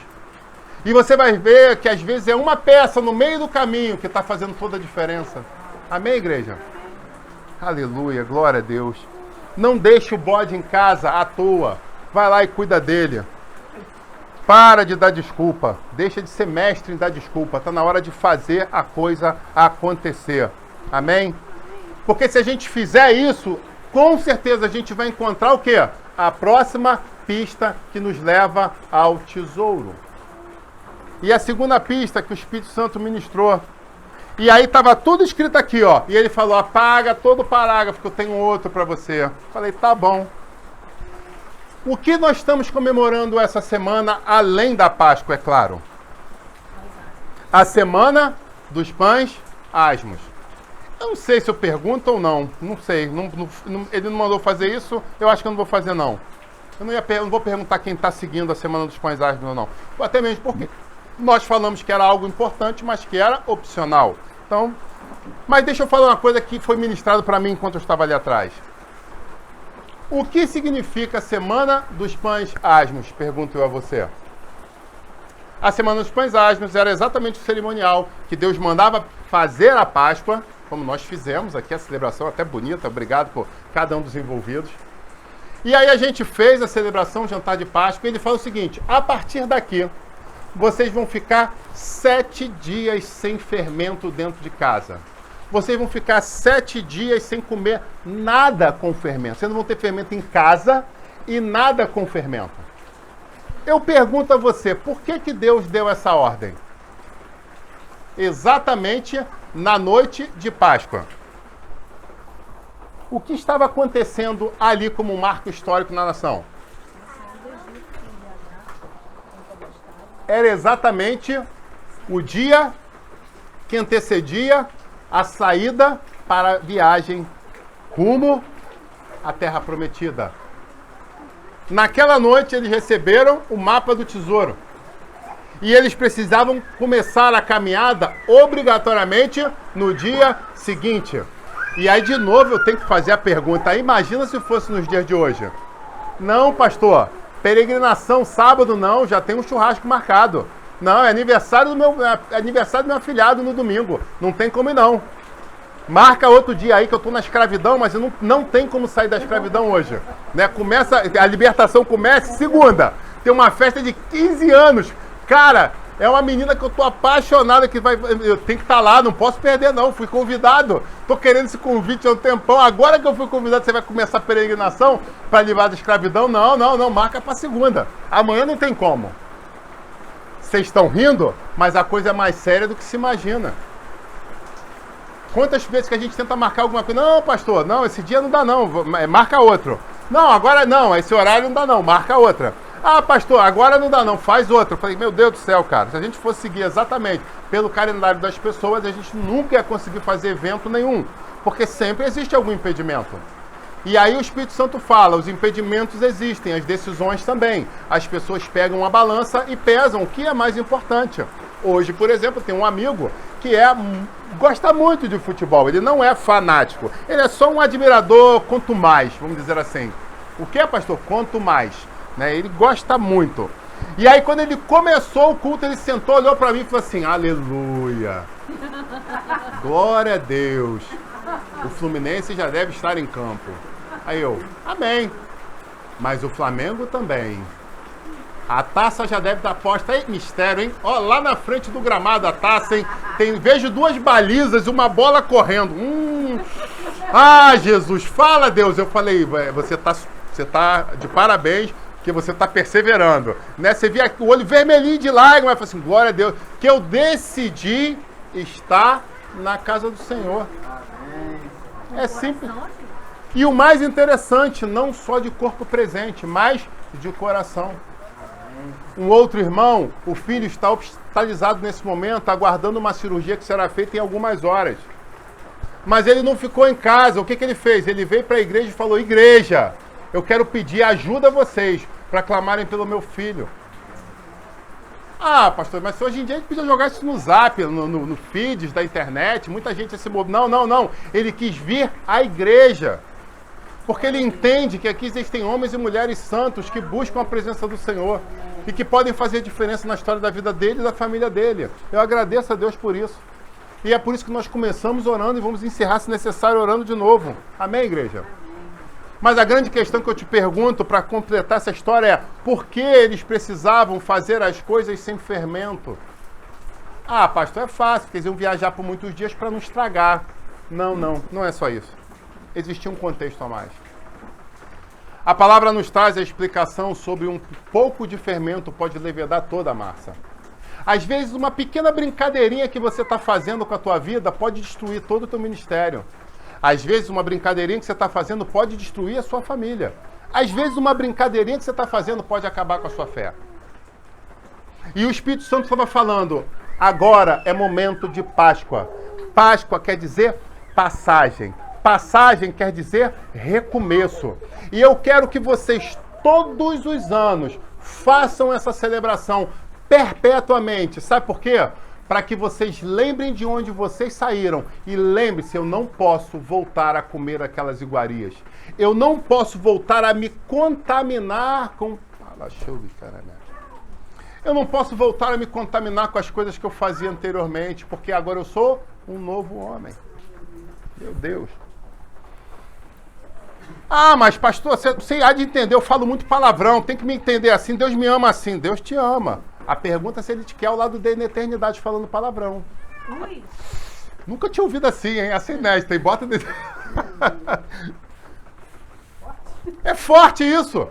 E você vai ver que às vezes é uma peça no meio do caminho que está fazendo toda a diferença. Amém, igreja? Aleluia, glória a Deus. Não deixe o bode em casa à toa. Vai lá e cuida dele. Para de dar desculpa. Deixa de ser mestre em dar desculpa. Está na hora de fazer a coisa acontecer. Amém? Porque se a gente fizer isso, com certeza a gente vai encontrar o quê? A próxima pista que nos leva ao tesouro. E a segunda pista que o Espírito Santo ministrou. E aí estava tudo escrito aqui, ó. E ele falou, apaga todo o parágrafo que eu tenho outro para você. Falei, tá bom. O que nós estamos comemorando essa semana, além da Páscoa, é claro? A semana dos pães asmos. Eu não sei se eu pergunto ou não. Não sei. Ele não mandou fazer isso, eu acho que eu não vou fazer, não. Eu não vou perguntar quem está seguindo a Semana dos Pães Asmos ou não. Até mesmo porque nós falamos que era algo importante, mas que era opcional. Então, mas deixa eu falar uma coisa que foi ministrado para mim enquanto eu estava ali atrás. O que significa a Semana dos Pães Asmos? Pergunto eu a você. A Semana dos Pães Asmos era exatamente o cerimonial que Deus mandava fazer a Páscoa, como nós fizemos aqui, a celebração até bonita, obrigado por cada um dos envolvidos. E aí a gente fez a celebração, o jantar de Páscoa, e ele fala o seguinte, a partir daqui, vocês vão ficar 7 dias sem fermento dentro de casa. Vocês vão ficar 7 dias sem comer nada com fermento. Vocês não vão ter fermento em casa e nada com fermento. Eu pergunto a você, por que Deus deu essa ordem? Exatamente na noite de Páscoa. O que estava acontecendo ali como um marco histórico na nação? Era exatamente o dia que antecedia a saída para a viagem rumo à Terra Prometida. Naquela noite eles receberam o mapa do tesouro. E eles precisavam começar a caminhada obrigatoriamente no dia seguinte. E aí, de novo, eu tenho que fazer a pergunta. Imagina se fosse nos dias de hoje. Não, pastor. Peregrinação, sábado não, já tem um churrasco marcado. Não, é aniversário do meu afilhado no domingo. Não tem como ir, não. Marca outro dia aí que eu tô na escravidão, mas eu não tem como sair da escravidão hoje. Né? A libertação começa segunda. Tem uma festa de 15 anos. Cara, é uma menina que eu tô apaixonada, eu tenho que estar lá, não posso perder não, fui convidado. Tô querendo esse convite há um tempão. Agora que eu fui convidado, você vai começar a peregrinação para livrar da escravidão? Não, marca para segunda. Amanhã não tem como. Vocês estão rindo, mas a coisa é mais séria do que se imagina. Quantas vezes que a gente tenta marcar alguma coisa? Não, pastor, não, esse dia não dá não, marca outro. Não, agora não, esse horário não dá não, marca outra. Ah, pastor, agora não dá não, faz outro. Eu falei, meu Deus do céu, cara, se a gente fosse seguir exatamente pelo calendário das pessoas, a gente nunca ia conseguir fazer evento nenhum, porque sempre existe algum impedimento. E aí o Espírito Santo fala, os impedimentos existem, as decisões também. As pessoas pegam a balança e pesam o que é mais importante. Hoje, por exemplo, tem um amigo que gosta muito de futebol, ele não é fanático, ele é só um admirador, quanto mais, vamos dizer assim. O que é, pastor? Quanto mais. Né? Ele gosta muito. E aí, quando ele começou o culto, ele sentou, olhou para mim e falou assim, aleluia, glória a Deus, o Fluminense já deve estar em campo. Aí eu, amém, mas o Flamengo também. A taça já deve estar posta, aí, mistério, hein? Ó, lá na frente do gramado a taça, hein? Vejo duas balizas e uma bola correndo. Ah, Jesus, fala, Deus. Eu falei, você tá de parabéns, que você está perseverando. Né? Você via o olho vermelhinho de lágrimas, eu falei assim, glória a Deus, que eu decidi estar na casa do Senhor. É simples. E o mais interessante, não só de corpo presente, mas de coração. Um outro irmão, o filho está hospitalizado nesse momento, aguardando uma cirurgia que será feita em algumas horas. Mas ele não ficou em casa. O que ele fez? Ele veio para a igreja e falou, igreja, eu quero pedir ajuda a vocês para clamarem pelo meu filho. Ah, pastor, mas hoje em dia a gente podia jogar isso no zap, no feeds da internet, muita gente se move. Não. Ele quis vir à igreja. Porque ele entende que aqui existem homens e mulheres santos que buscam a presença do Senhor e que podem fazer diferença na história da vida dele e da família dele. Eu agradeço a Deus por isso. E é por isso que nós começamos orando e vamos encerrar, se necessário, orando de novo. Amém, igreja? Mas a grande questão que eu te pergunto para completar essa história é por que eles precisavam fazer as coisas sem fermento? Ah, pastor, é fácil, porque eles iam viajar por muitos dias para não estragar. Não é só isso. Existia um contexto a mais. A palavra nos traz a explicação sobre um pouco de fermento pode levedar toda a massa. Às vezes, uma pequena brincadeirinha que você está fazendo com a tua vida pode destruir todo o teu ministério. Às vezes, uma brincadeirinha que você está fazendo pode destruir a sua família. Às vezes, uma brincadeirinha que você está fazendo pode acabar com a sua fé. E o Espírito Santo estava falando, agora é momento de Páscoa. Páscoa quer dizer passagem. Passagem quer dizer recomeço. E eu quero que vocês, todos os anos, façam essa celebração perpetuamente. Sabe por quê? Para que vocês lembrem de onde vocês saíram. E lembre-se, eu não posso voltar a comer aquelas iguarias. Eu não posso voltar a me contaminar com... Eu não posso voltar a me contaminar com as coisas que eu fazia anteriormente, porque agora eu sou um novo homem. Meu Deus. Ah, mas pastor, você há de entender, eu falo muito palavrão, tem que me entender assim, Deus me ama assim, Deus te ama. A pergunta é se ele te quer ao lado dele na eternidade falando palavrão. Ui. Nunca tinha ouvido assim, hein? Assim, né? Tem bota de... É forte isso.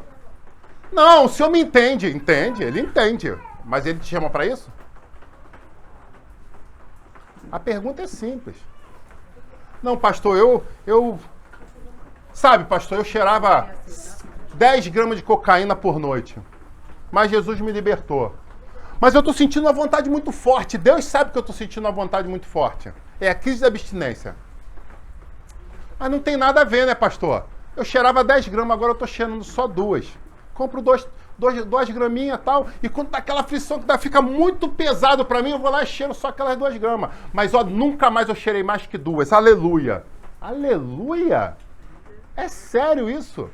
Não, o senhor me entende. Entende, ele entende. Mas ele te chama para isso? A pergunta é simples. Não, pastor, eu... Sabe, pastor, eu cheirava 10 gramas de cocaína por noite. Mas Jesus me libertou. Mas eu estou sentindo uma vontade muito forte. Deus sabe que eu estou sentindo uma vontade muito forte. É a crise da abstinência. Mas não tem nada a ver, né, pastor? Eu cheirava 10 gramas, agora eu estou cheirando só 2. Compro 2 graminhas e tal. E quando dá aquela aflição que fica muito pesado para mim, eu vou lá e cheiro só aquelas 2 gramas. Mas, ó, nunca mais eu cheirei mais que 2. Aleluia. Aleluia. É sério isso?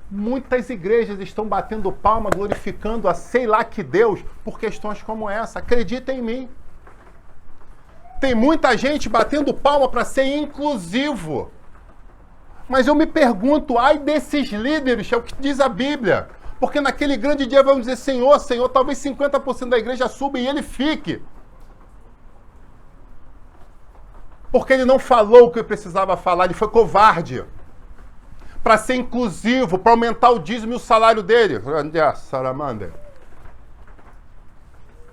Muitas igrejas estão batendo palma, glorificando a sei lá que Deus por questões como essa. Acredita em mim. Tem muita gente batendo palma para ser inclusivo. Mas eu me pergunto, ai desses líderes, é o que diz a Bíblia. Porque naquele grande dia vamos dizer, Senhor, Senhor, talvez 50% da igreja suba e ele fique. Porque ele não falou o que eu precisava falar, ele foi covarde. Para ser inclusivo, para aumentar o dízimo e o salário dele.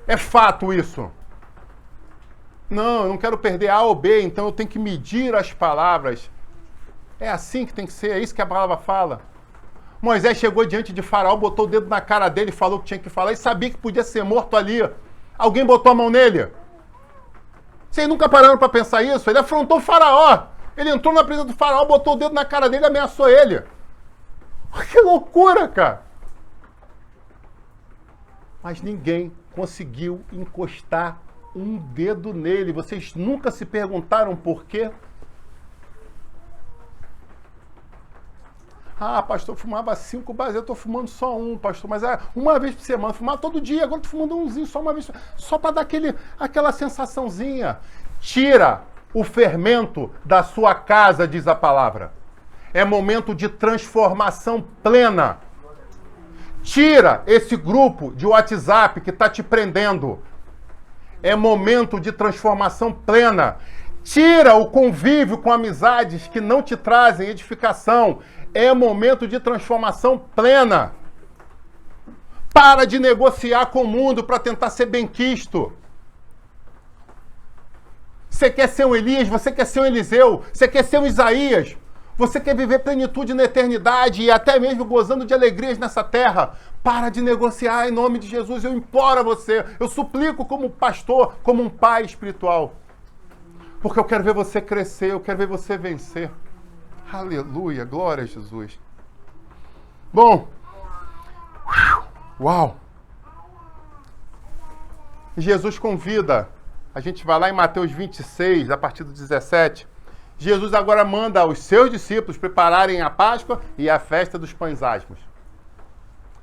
É fato isso. Não, eu não quero perder A ou B, então eu tenho que medir as palavras. É assim que tem que ser, é isso que a palavra fala. Moisés chegou diante de Faraó, botou o dedo na cara dele, falou o que tinha que falar e sabia que podia ser morto ali. Alguém botou a mão nele? Vocês nunca pararam para pensar isso? Ele afrontou o Faraó. Ele entrou na presença do Faraó, botou o dedo na cara dele e ameaçou ele. Que loucura, cara! Mas ninguém conseguiu encostar um dedo nele. Vocês nunca se perguntaram por quê? Ah, pastor, eu fumava 5 baseados, eu estou fumando só um, pastor. Mas uma vez por semana, eu fumava todo dia, agora estou fumando umzinho, só uma vez. Só para dar aquela sensaçãozinha. Tira o fermento da sua casa, diz a palavra. É momento de transformação plena. Tira esse grupo de WhatsApp que está te prendendo. É momento de transformação plena. Tira o convívio com amizades que não te trazem edificação. É momento de transformação plena. Para de negociar com o mundo para tentar ser benquisto. Você quer ser um Elias, você quer ser um Eliseu, você quer ser um Isaías, você quer viver plenitude na eternidade e até mesmo gozando de alegrias nessa terra. Para de negociar em nome de Jesus, eu imploro a você, eu suplico como pastor, como um pai espiritual. Porque eu quero ver você crescer, eu quero ver você vencer. Aleluia, glória a Jesus. Bom, uau! Jesus convida. A gente vai lá em Mateus 26, a partir do 17. Jesus agora manda os seus discípulos prepararem a Páscoa e a festa dos pães asmos.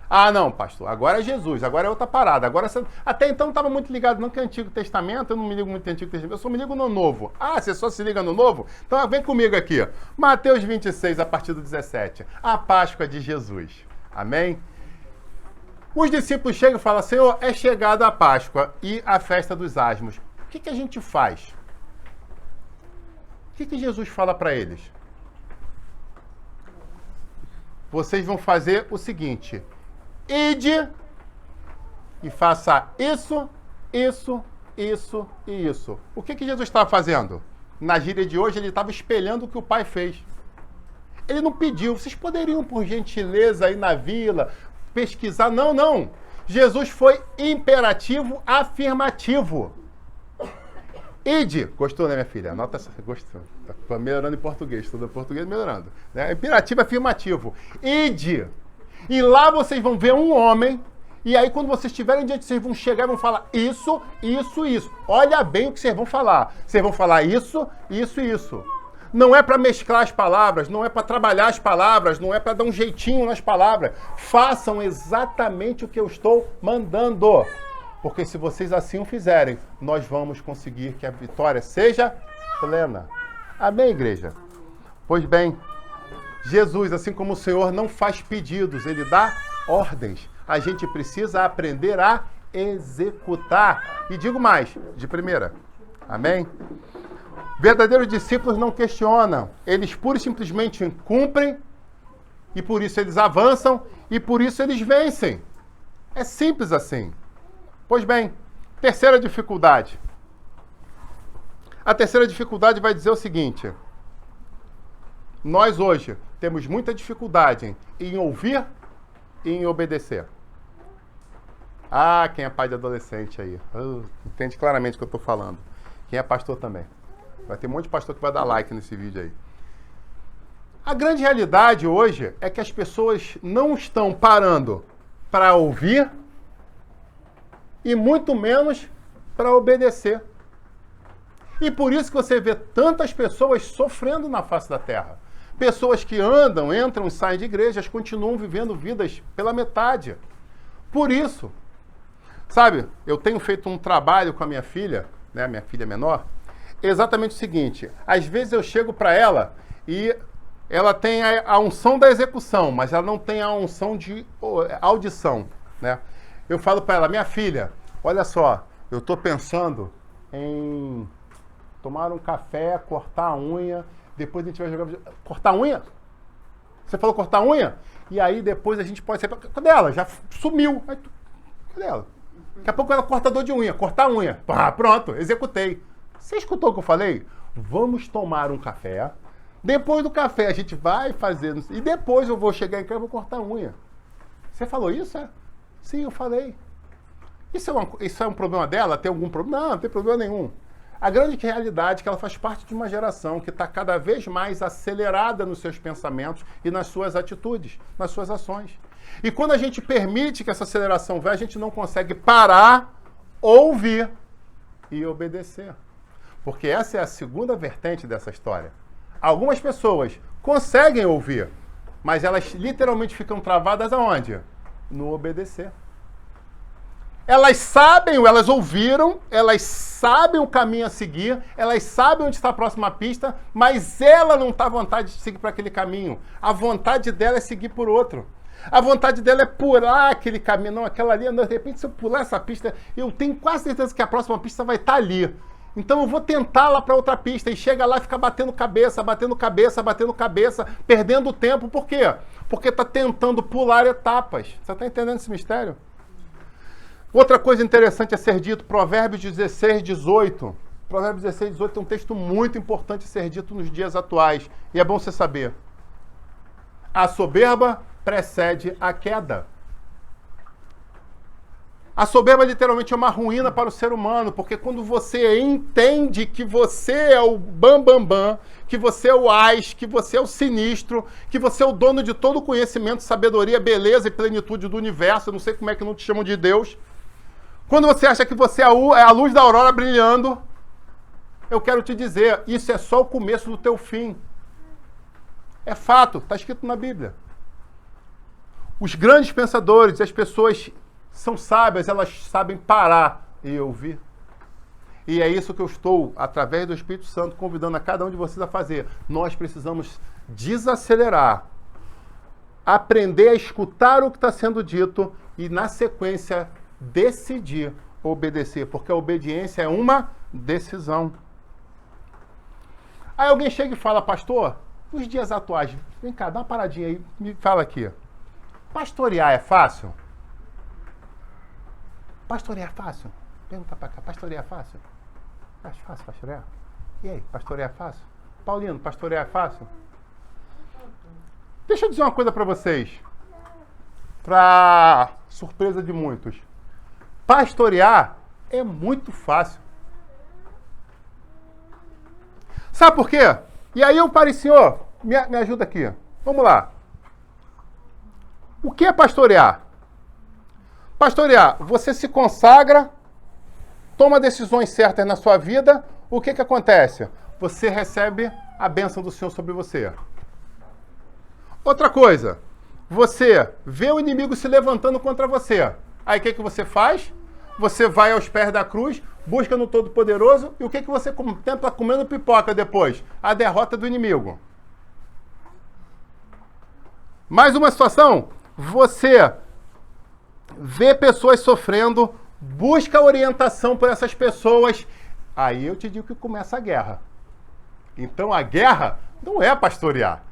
Ah, não, pastor, agora é Jesus, agora é outra parada. Agora você... Até então não estava muito ligado não que é Antigo Testamento, eu não me ligo muito no Antigo Testamento, eu só me ligo no Novo. Ah, você só se liga no Novo? Então vem comigo aqui. Mateus 26, a partir do 17. A Páscoa de Jesus. Amém? Os discípulos chegam e falam, Senhor, é chegada a Páscoa e a festa dos asmos. O que a gente faz? O que Jesus fala para eles? Vocês vão fazer o seguinte: ide e faça isso, isso, isso e isso. O que Jesus estava fazendo? Na gíria de hoje, ele estava espelhando o que o Pai fez. Ele não pediu, vocês poderiam, por gentileza, ir na vila, pesquisar. Não, não. Jesus foi imperativo, afirmativo. Ide. Gostou, né, minha filha? Anota essa. Gostou. Está melhorando em português. Estuda português melhorando. Né? Imperativo, afirmativo. Ide. E lá vocês vão ver um homem. E aí, quando vocês estiverem diante, vocês vão chegar e vão falar isso, isso, isso. Olha bem o que vocês vão falar. Vocês vão falar isso, isso e isso. Não é para mesclar as palavras, não é para trabalhar as palavras, não é para dar um jeitinho nas palavras. Façam exatamente o que eu estou mandando. Porque se vocês assim o fizerem, nós vamos conseguir que a vitória seja plena. Amém, igreja? Pois bem, Jesus, assim como o Senhor, não faz pedidos, ele dá ordens. A gente precisa aprender a executar. E digo mais, de primeira. Amém? Verdadeiros discípulos não questionam. Eles pura e simplesmente cumprem, e por isso eles avançam, e por isso eles vencem. É simples assim. Pois bem, terceira dificuldade. A terceira dificuldade vai dizer o seguinte: nós hoje temos muita dificuldade em ouvir e em obedecer. Ah, quem é pai de adolescente aí? Entende claramente o que eu estou falando. Quem é pastor também. Vai ter um monte de pastor que vai dar like nesse vídeo aí. A grande realidade hoje é que as pessoas não estão parando para ouvir e muito menos para obedecer. E por isso que você vê tantas pessoas sofrendo na face da terra. Pessoas que andam, entram e saem de igrejas, continuam vivendo vidas pela metade. Por isso, sabe, eu tenho feito um trabalho com a minha filha, né, minha filha menor, exatamente o seguinte: às vezes eu chego para ela e ela tem a unção da execução, mas ela não tem a unção de audição, né? Eu falo para ela: minha filha, olha só, eu estou pensando em tomar um café, cortar a unha, depois a gente vai jogar... Cortar a unha? Você falou cortar a unha? E aí depois a gente pode sair... Cadê ela? Já sumiu. Cadê ela? Daqui a pouco ela cortador de unha. Cortar a unha. Ah, pronto, executei. Você escutou o que eu falei? Vamos tomar um café. Depois do café a gente vai fazer... E depois eu vou chegar em casa e vou cortar a unha. Você falou isso, é? Sim, eu falei. Isso é um problema dela? Tem algum problema? Não, não tem problema nenhum. A grande realidade é que ela faz parte de uma geração que está cada vez mais acelerada nos seus pensamentos e nas suas atitudes, nas suas ações. E quando a gente permite que essa aceleração venha, a gente não consegue parar, ouvir e obedecer. Porque essa é a segunda vertente dessa história. Algumas pessoas conseguem ouvir, mas elas literalmente ficam travadas aonde? No obedecer. Elas sabem, elas ouviram, elas sabem o caminho a seguir, elas sabem onde está a próxima pista, mas ela não está à vontade de seguir para aquele caminho. A vontade dela é seguir por outro. A vontade dela é pular aquele caminho. Não, aquela ali, de repente, se eu pular essa pista, eu tenho quase certeza que a próxima pista vai estar ali. Então eu vou tentar lá para outra pista e chega lá e fica batendo cabeça, perdendo tempo. Por quê? Porque está tentando pular etapas. Você está entendendo esse mistério? Outra coisa interessante a ser dito, Provérbios 16, 18. Provérbios 16, 18 é um texto muito importante a ser dito nos dias atuais. E é bom você saber. A soberba precede a queda. A soberba literalmente é uma ruína para o ser humano, porque quando você entende que você é o bambambam, que você é o ás, que você é o sinistro, que você é o dono de todo o conhecimento, sabedoria, beleza e plenitude do universo, eu não sei como é que não te chamam de Deus. Quando você acha que você é a luz da aurora brilhando, eu quero te dizer, isso é só o começo do teu fim. É fato, está escrito na Bíblia. Os grandes pensadores, as pessoas são sábias, elas sabem parar e ouvir. E é isso que eu estou, através do Espírito Santo, convidando a cada um de vocês a fazer. Nós precisamos desacelerar, aprender a escutar o que está sendo dito e, na sequência, decidir obedecer, porque a obediência é uma decisão. Aí alguém chega e fala: pastor, nos dias atuais, vem cá, dá uma paradinha aí, me fala aqui. Pastorear é fácil? Pastorear é fácil? Pergunta pra cá, pastorear é fácil? Acho fácil pastorear? E aí, pastorear é fácil? Paulino, pastorear é fácil? Deixa eu dizer uma coisa pra vocês, pra surpresa de muitos. Pastorear é muito fácil. Sabe por quê? E aí eu parei, senhor, me ajuda aqui. Vamos lá. O que é pastorear? Pastorear, você se consagra, toma decisões certas na sua vida, o que acontece? Você recebe a bênção do Senhor sobre você. Outra coisa, você vê o inimigo se levantando contra você. Aí o que você faz? Você vai aos pés da cruz, busca no Todo-Poderoso, e o que você contempla comendo pipoca depois? A derrota do inimigo. Mais uma situação, você vê pessoas sofrendo, busca orientação por essas pessoas, aí eu te digo que começa a guerra. Então a guerra não é pastorear.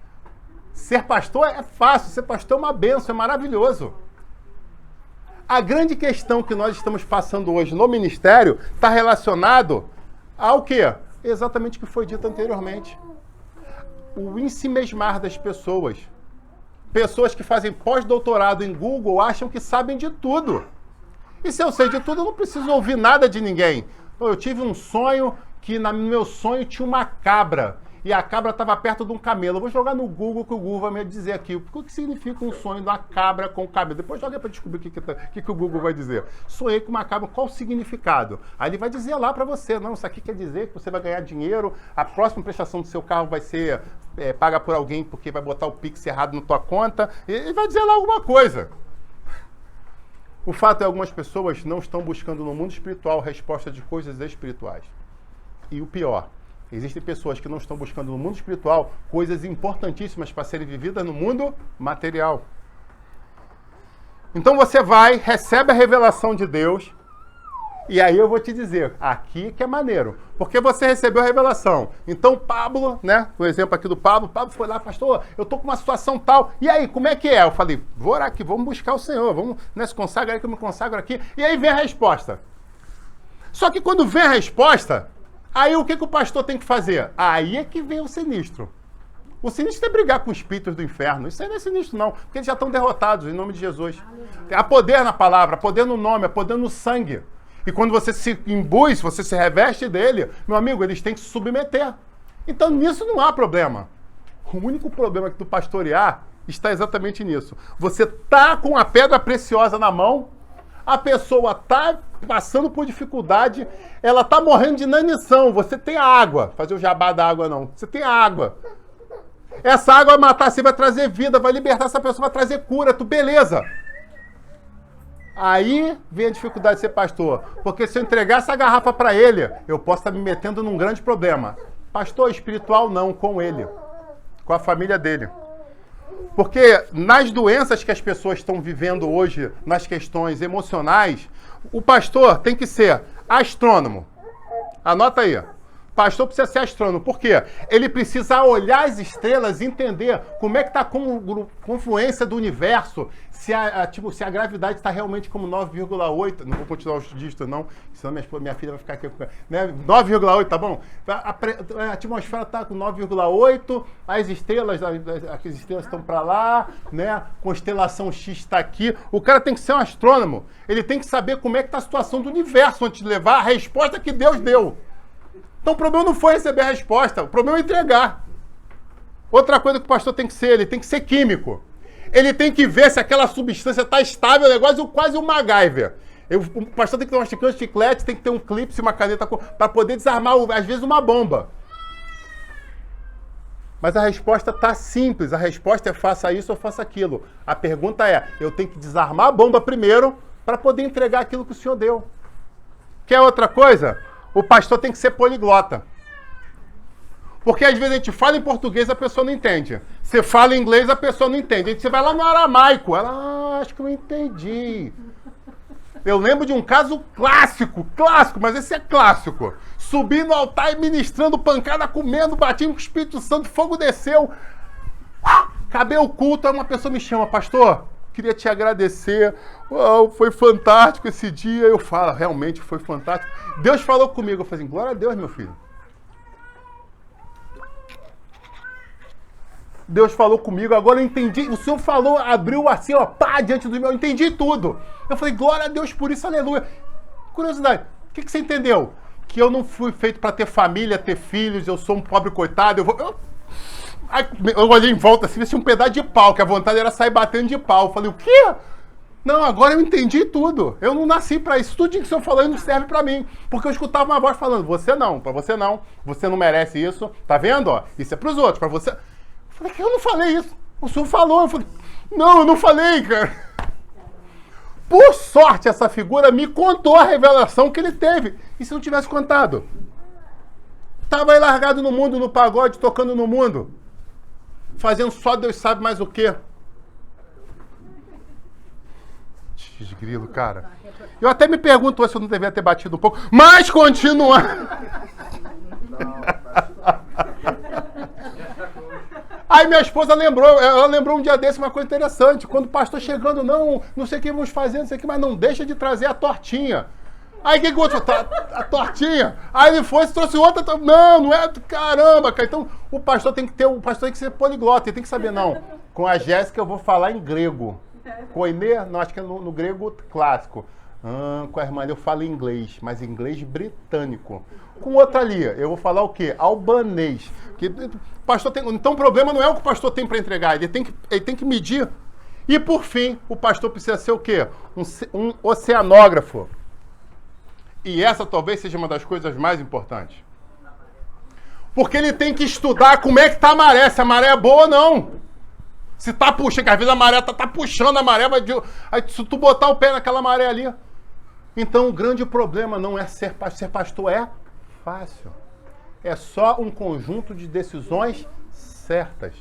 Ser pastor é fácil, ser pastor é uma bênção, é maravilhoso. A grande questão que nós estamos passando hoje no ministério está relacionado ao quê? Exatamente o que foi dito anteriormente. O ensimesmar das pessoas. Pessoas que fazem pós-doutorado em Google acham que sabem de tudo. E se eu sei de tudo, eu não preciso ouvir nada de ninguém. Eu tive um sonho que no meu sonho tinha uma cabra. e a cabra estava perto de um camelo. Eu vou jogar no Google, que o Google vai me dizer aqui o que significa um sonho da cabra com o camelo. Depois joguei para descobrir o que o Google vai dizer. Sonhei com uma cabra, qual o significado? Aí ele vai dizer lá para você, não, isso aqui quer dizer que você vai ganhar dinheiro, a próxima prestação do seu carro vai ser paga por alguém porque vai botar o Pix errado na tua conta. Ele vai dizer lá alguma coisa. O fato é que algumas pessoas não estão buscando no mundo espiritual resposta de coisas espirituais. E o pior, existem pessoas que não estão buscando no mundo espiritual coisas importantíssimas para serem vividas no mundo material. Então você vai, recebe a revelação de Deus, e aí eu vou te dizer, aqui que é maneiro, porque você recebeu a revelação. Então Pablo, né, o exemplo aqui do Pablo foi lá, pastor, eu tô com uma situação tal, e aí, como é que é? Eu falei, vou orar aqui, vamos buscar o Senhor, vamos, né, se consagra aí que eu me consagro aqui, e aí vem a resposta. Só que quando vem a resposta, aí o que o pastor tem que fazer? Aí é que vem o sinistro. O sinistro é brigar com os espíritos do inferno. Isso aí não é sinistro, não, porque eles já estão derrotados, em nome de Jesus. Há poder na palavra, há poder no nome, há poder no sangue. E quando você se imbui, se você se reveste dele, meu amigo, eles têm que se submeter. Então nisso não há problema. O único problema do pastorear está exatamente nisso. Você tá com a pedra preciosa na mão, a pessoa tá passando por dificuldade, ela tá morrendo de inanição, você tem a água, fazer o jabá da água não, você tem a água. Essa água vai matar, você vai trazer vida, vai libertar essa pessoa, vai trazer cura, beleza. Aí vem a dificuldade de ser pastor. Porque se eu entregar essa garrafa para ele, eu posso estar me metendo num grande problema. Pastor espiritual não, com ele. Com a família dele. Porque nas doenças que as pessoas estão vivendo hoje, nas questões emocionais, o pastor tem que ser astrônomo. Anota aí. Pastor precisa ser astrônomo. Por quê? Ele precisa olhar as estrelas e entender como é que está a confluência do universo, se a gravidade está realmente como 9,8. Não vou continuar os dígitos, não, senão minha filha vai ficar aqui. Né? 9,8, tá bom? A atmosfera está com 9,8, as estrelas estão para lá, né? Constelação X está aqui. O cara tem que ser um astrônomo. Ele tem que saber como é que está a situação do universo antes de levar a resposta que Deus deu. Então o problema não foi receber a resposta, o problema é entregar. Outra coisa que o pastor tem que ser, ele tem que ser químico. Ele tem que ver se aquela substância está estável, é negócio quase um MacGyver. O pastor tem que ter um masticante de chiclete, tem que ter um clipe, uma caneta para poder desarmar, às vezes, uma bomba. Mas a resposta está simples, a resposta é faça isso ou faça aquilo. A pergunta é, eu tenho que desarmar a bomba primeiro para poder entregar aquilo que o Senhor deu. Quer outra coisa? O pastor tem que ser poliglota. Porque às vezes a gente fala em português e a pessoa não entende. Você fala em inglês, a pessoa não entende. Você vai lá no aramaico. Ela, acho que eu entendi. Eu lembro de um caso clássico, mas esse é clássico. Subi no altar e ministrando pancada, comendo, batindo com o Espírito Santo, fogo desceu. Acabei o culto, aí uma pessoa me chama, pastor, queria te agradecer. Uau, foi fantástico esse dia. Eu falo, realmente foi fantástico. Deus falou comigo. Eu falei assim, glória a Deus, meu filho. Deus falou comigo, agora eu entendi. O Senhor falou, abriu assim, ó, pá, diante do meu. Eu entendi tudo. Eu falei, glória a Deus por isso, aleluia. Curiosidade, o que você entendeu? Que eu não fui feito para ter família, ter filhos, eu sou um pobre coitado. Eu olhei em volta assim, tinha um pedaço de pau, que a vontade era sair batendo de pau. Eu falei, o quê? Não, agora eu entendi tudo. Eu não nasci para isso. Tudo que o Senhor falou não serve para mim. Porque eu escutava uma voz falando, você não, para você não. Você não merece isso. Tá vendo? Ó, isso é para os outros, para você. Eu falei, eu não falei isso. O Senhor falou. Eu falei, não, eu não falei, cara. Por sorte, essa figura me contou a revelação que ele teve. E se não tivesse contado? Tava aí largado no mundo, no pagode, tocando no mundo. Fazendo só Deus sabe mais o quê. Desgrilo, cara. Eu até me pergunto se eu não devia ter batido um pouco. Mas continuando. Aí minha esposa lembrou um dia desse uma coisa interessante. Quando o pastor chegando, não sei o que vamos fazer, não sei o que, mas não deixa de trazer a tortinha. Aí o que o outro a tortinha? Aí ele foi, trouxe outra, não é, caramba, cara. Então o pastor tem que ser poliglota, ele tem que saber, não. Com a Jéssica eu vou falar em grego. Koine, não, acho que é no grego clássico. Com a irmã ali eu falo inglês, mas inglês britânico. Com outra ali, eu vou falar o quê? Albanês. Porque, pastor tem, então o problema não é o que o pastor tem para entregar, ele tem que medir. E por fim, o pastor precisa ser o quê? Um oceanógrafo. E essa talvez seja uma das coisas mais importantes. Porque ele tem que estudar como é que está a maré, se a maré é boa ou não. Se tá puxando, que às vezes a maré tá puxando a maré, aí se tu botar o pé naquela maré ali. Então o grande problema não é ser pastor, é fácil. É só um conjunto de decisões certas.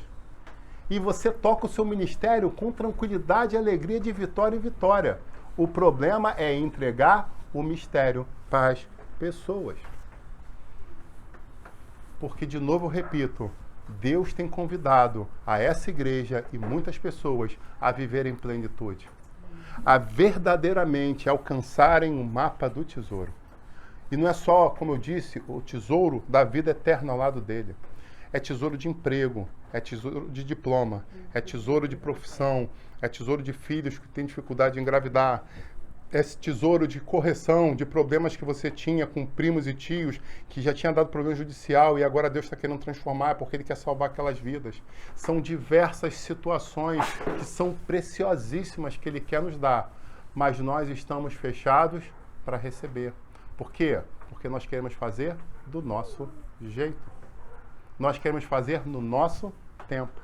E você toca o seu ministério com tranquilidade e alegria de vitória em vitória. O problema é entregar o mistério para as pessoas. Porque, de novo, eu repito, Deus tem convidado a essa igreja e muitas pessoas a viverem em plenitude. A verdadeiramente alcançarem o mapa do tesouro. E não é só, como eu disse, o tesouro da vida eterna ao lado dele. É tesouro de emprego, é tesouro de diploma, é tesouro de profissão, é tesouro de filhos que têm dificuldade de engravidar, é tesouro de correção de problemas que você tinha com primos e tios que já tinham dado problema judicial e agora Deus está querendo transformar porque Ele quer salvar aquelas vidas. São diversas situações que são preciosíssimas que Ele quer nos dar, mas nós estamos fechados para receber. Por quê? Porque nós queremos fazer do nosso jeito. Nós queremos fazer no nosso tempo.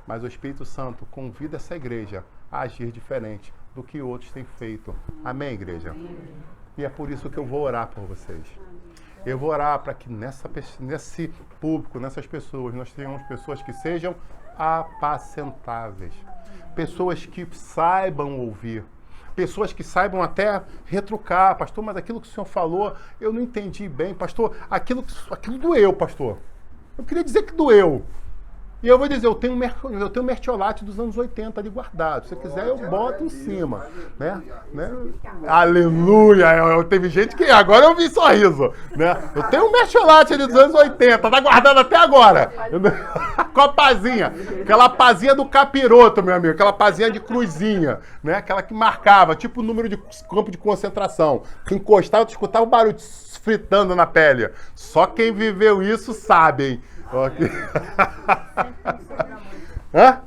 Mas o Espírito Santo convida essa igreja a agir diferente do que outros têm feito. Amém, igreja? E é por isso que eu vou orar por vocês. Eu vou orar para que nesse público, nessas pessoas, nós tenhamos pessoas que sejam apacentáveis. Pessoas que saibam ouvir. Pessoas que saibam até retrucar. Pastor, mas aquilo que o senhor falou, eu não entendi bem. Pastor, aquilo doeu, pastor. Eu queria dizer que doeu. E eu vou dizer, eu tenho um mertiolate dos anos 80 ali guardado. Se você quiser, eu boto em cima. Né? Aleluia! Teve gente que... Agora eu vi sorriso. Né? Eu tenho um mertiolate ali dos anos 80. Tá guardado até agora. Com a pazinha. Aquela pazinha do capiroto, meu amigo. Aquela pazinha de cruzinha. Né? Aquela que marcava, tipo o número de campo de concentração. Que encostava, tu escutava o barulho fritando na pele. Só quem viveu isso sabe, hein? Okay. Hã?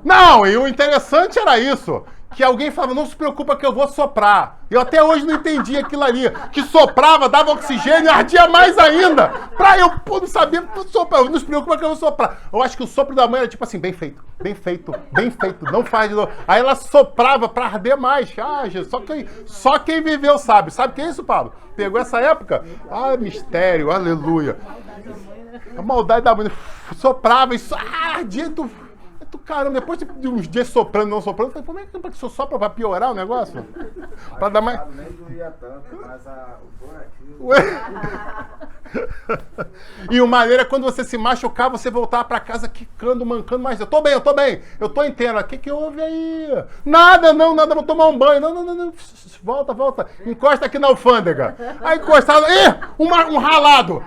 Não, e o interessante era isso. Que alguém falava, não se preocupa que eu vou soprar. Eu até hoje não entendi aquilo ali. Que soprava, dava oxigênio e ardia mais ainda. Pra eu não saber soprar. Não se preocupa que eu vou soprar. Eu acho que o sopro da mãe era tipo assim, bem feito, bem feito, bem feito. Não faz de novo. Aí ela soprava pra arder mais. Ah, Jesus, só quem viveu sabe. Sabe o que é isso, Pablo? Pegou essa época? Ah, mistério, aleluia. A maldade da mãe soprava e ardia. Caramba, depois de uns dias soprando, não soprando, eu falei, como é que o senhor sopra pra piorar o negócio? Pra dar mais... Nem doía tanto, mas o E o maneiro é quando você se machucar, você voltar pra casa quicando, mancando, mas eu tô bem, eu tô inteiro. O que houve aí? Nada, vou tomar um banho. Não, volta, encosta aqui na alfândega. Aí encostava, um ralado.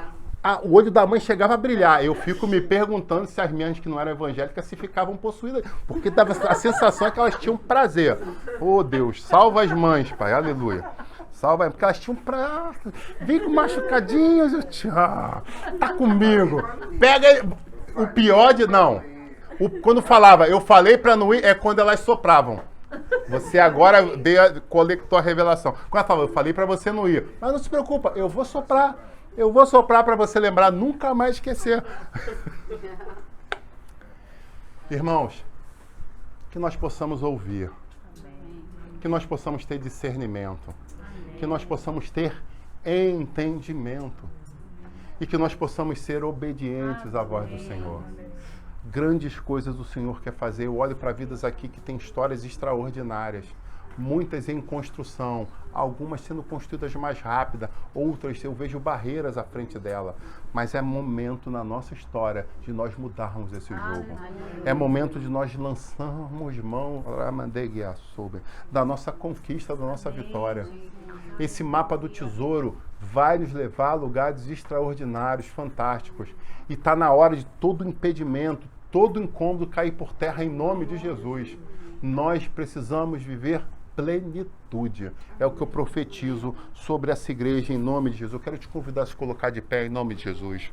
O olho da mãe chegava a brilhar. Eu fico me perguntando se as minhas que não eram evangélicas se ficavam possuídas. Porque dava a sensação é que elas tinham prazer. Oh, Deus, salva as mães, Pai. Aleluia. Salva, porque elas tinham prazer. Vem com machucadinhos. Tá comigo. Pega o pior de... Não. Quando falava, eu falei pra não ir, é quando elas sopravam. Você agora coletou a revelação. Quando ela falava, eu falei pra você não ir. Mas não se preocupa, eu vou soprar. Eu vou soprar para você lembrar, nunca mais esquecer. Irmãos, que nós possamos ouvir. Amém. Que nós possamos ter discernimento. Amém. Que nós possamos ter entendimento. E que nós possamos ser obedientes à voz do Senhor. Grandes coisas o Senhor quer fazer. Eu olho para vidas aqui que têm histórias extraordinárias. Muitas em construção, algumas sendo construídas mais rápida, outras eu vejo barreiras à frente dela. Mas é momento na nossa história de nós mudarmos esse jogo. É momento de nós lançarmos mão da nossa conquista, da nossa vitória. Esse mapa do tesouro vai nos levar a lugares extraordinários, fantásticos. E está na hora de todo impedimento, todo incômodo cair por terra em nome de Jesus. Nós precisamos viver plenitude. É o que eu profetizo sobre essa igreja em nome de Jesus. Eu quero te convidar a se colocar de pé em nome de Jesus.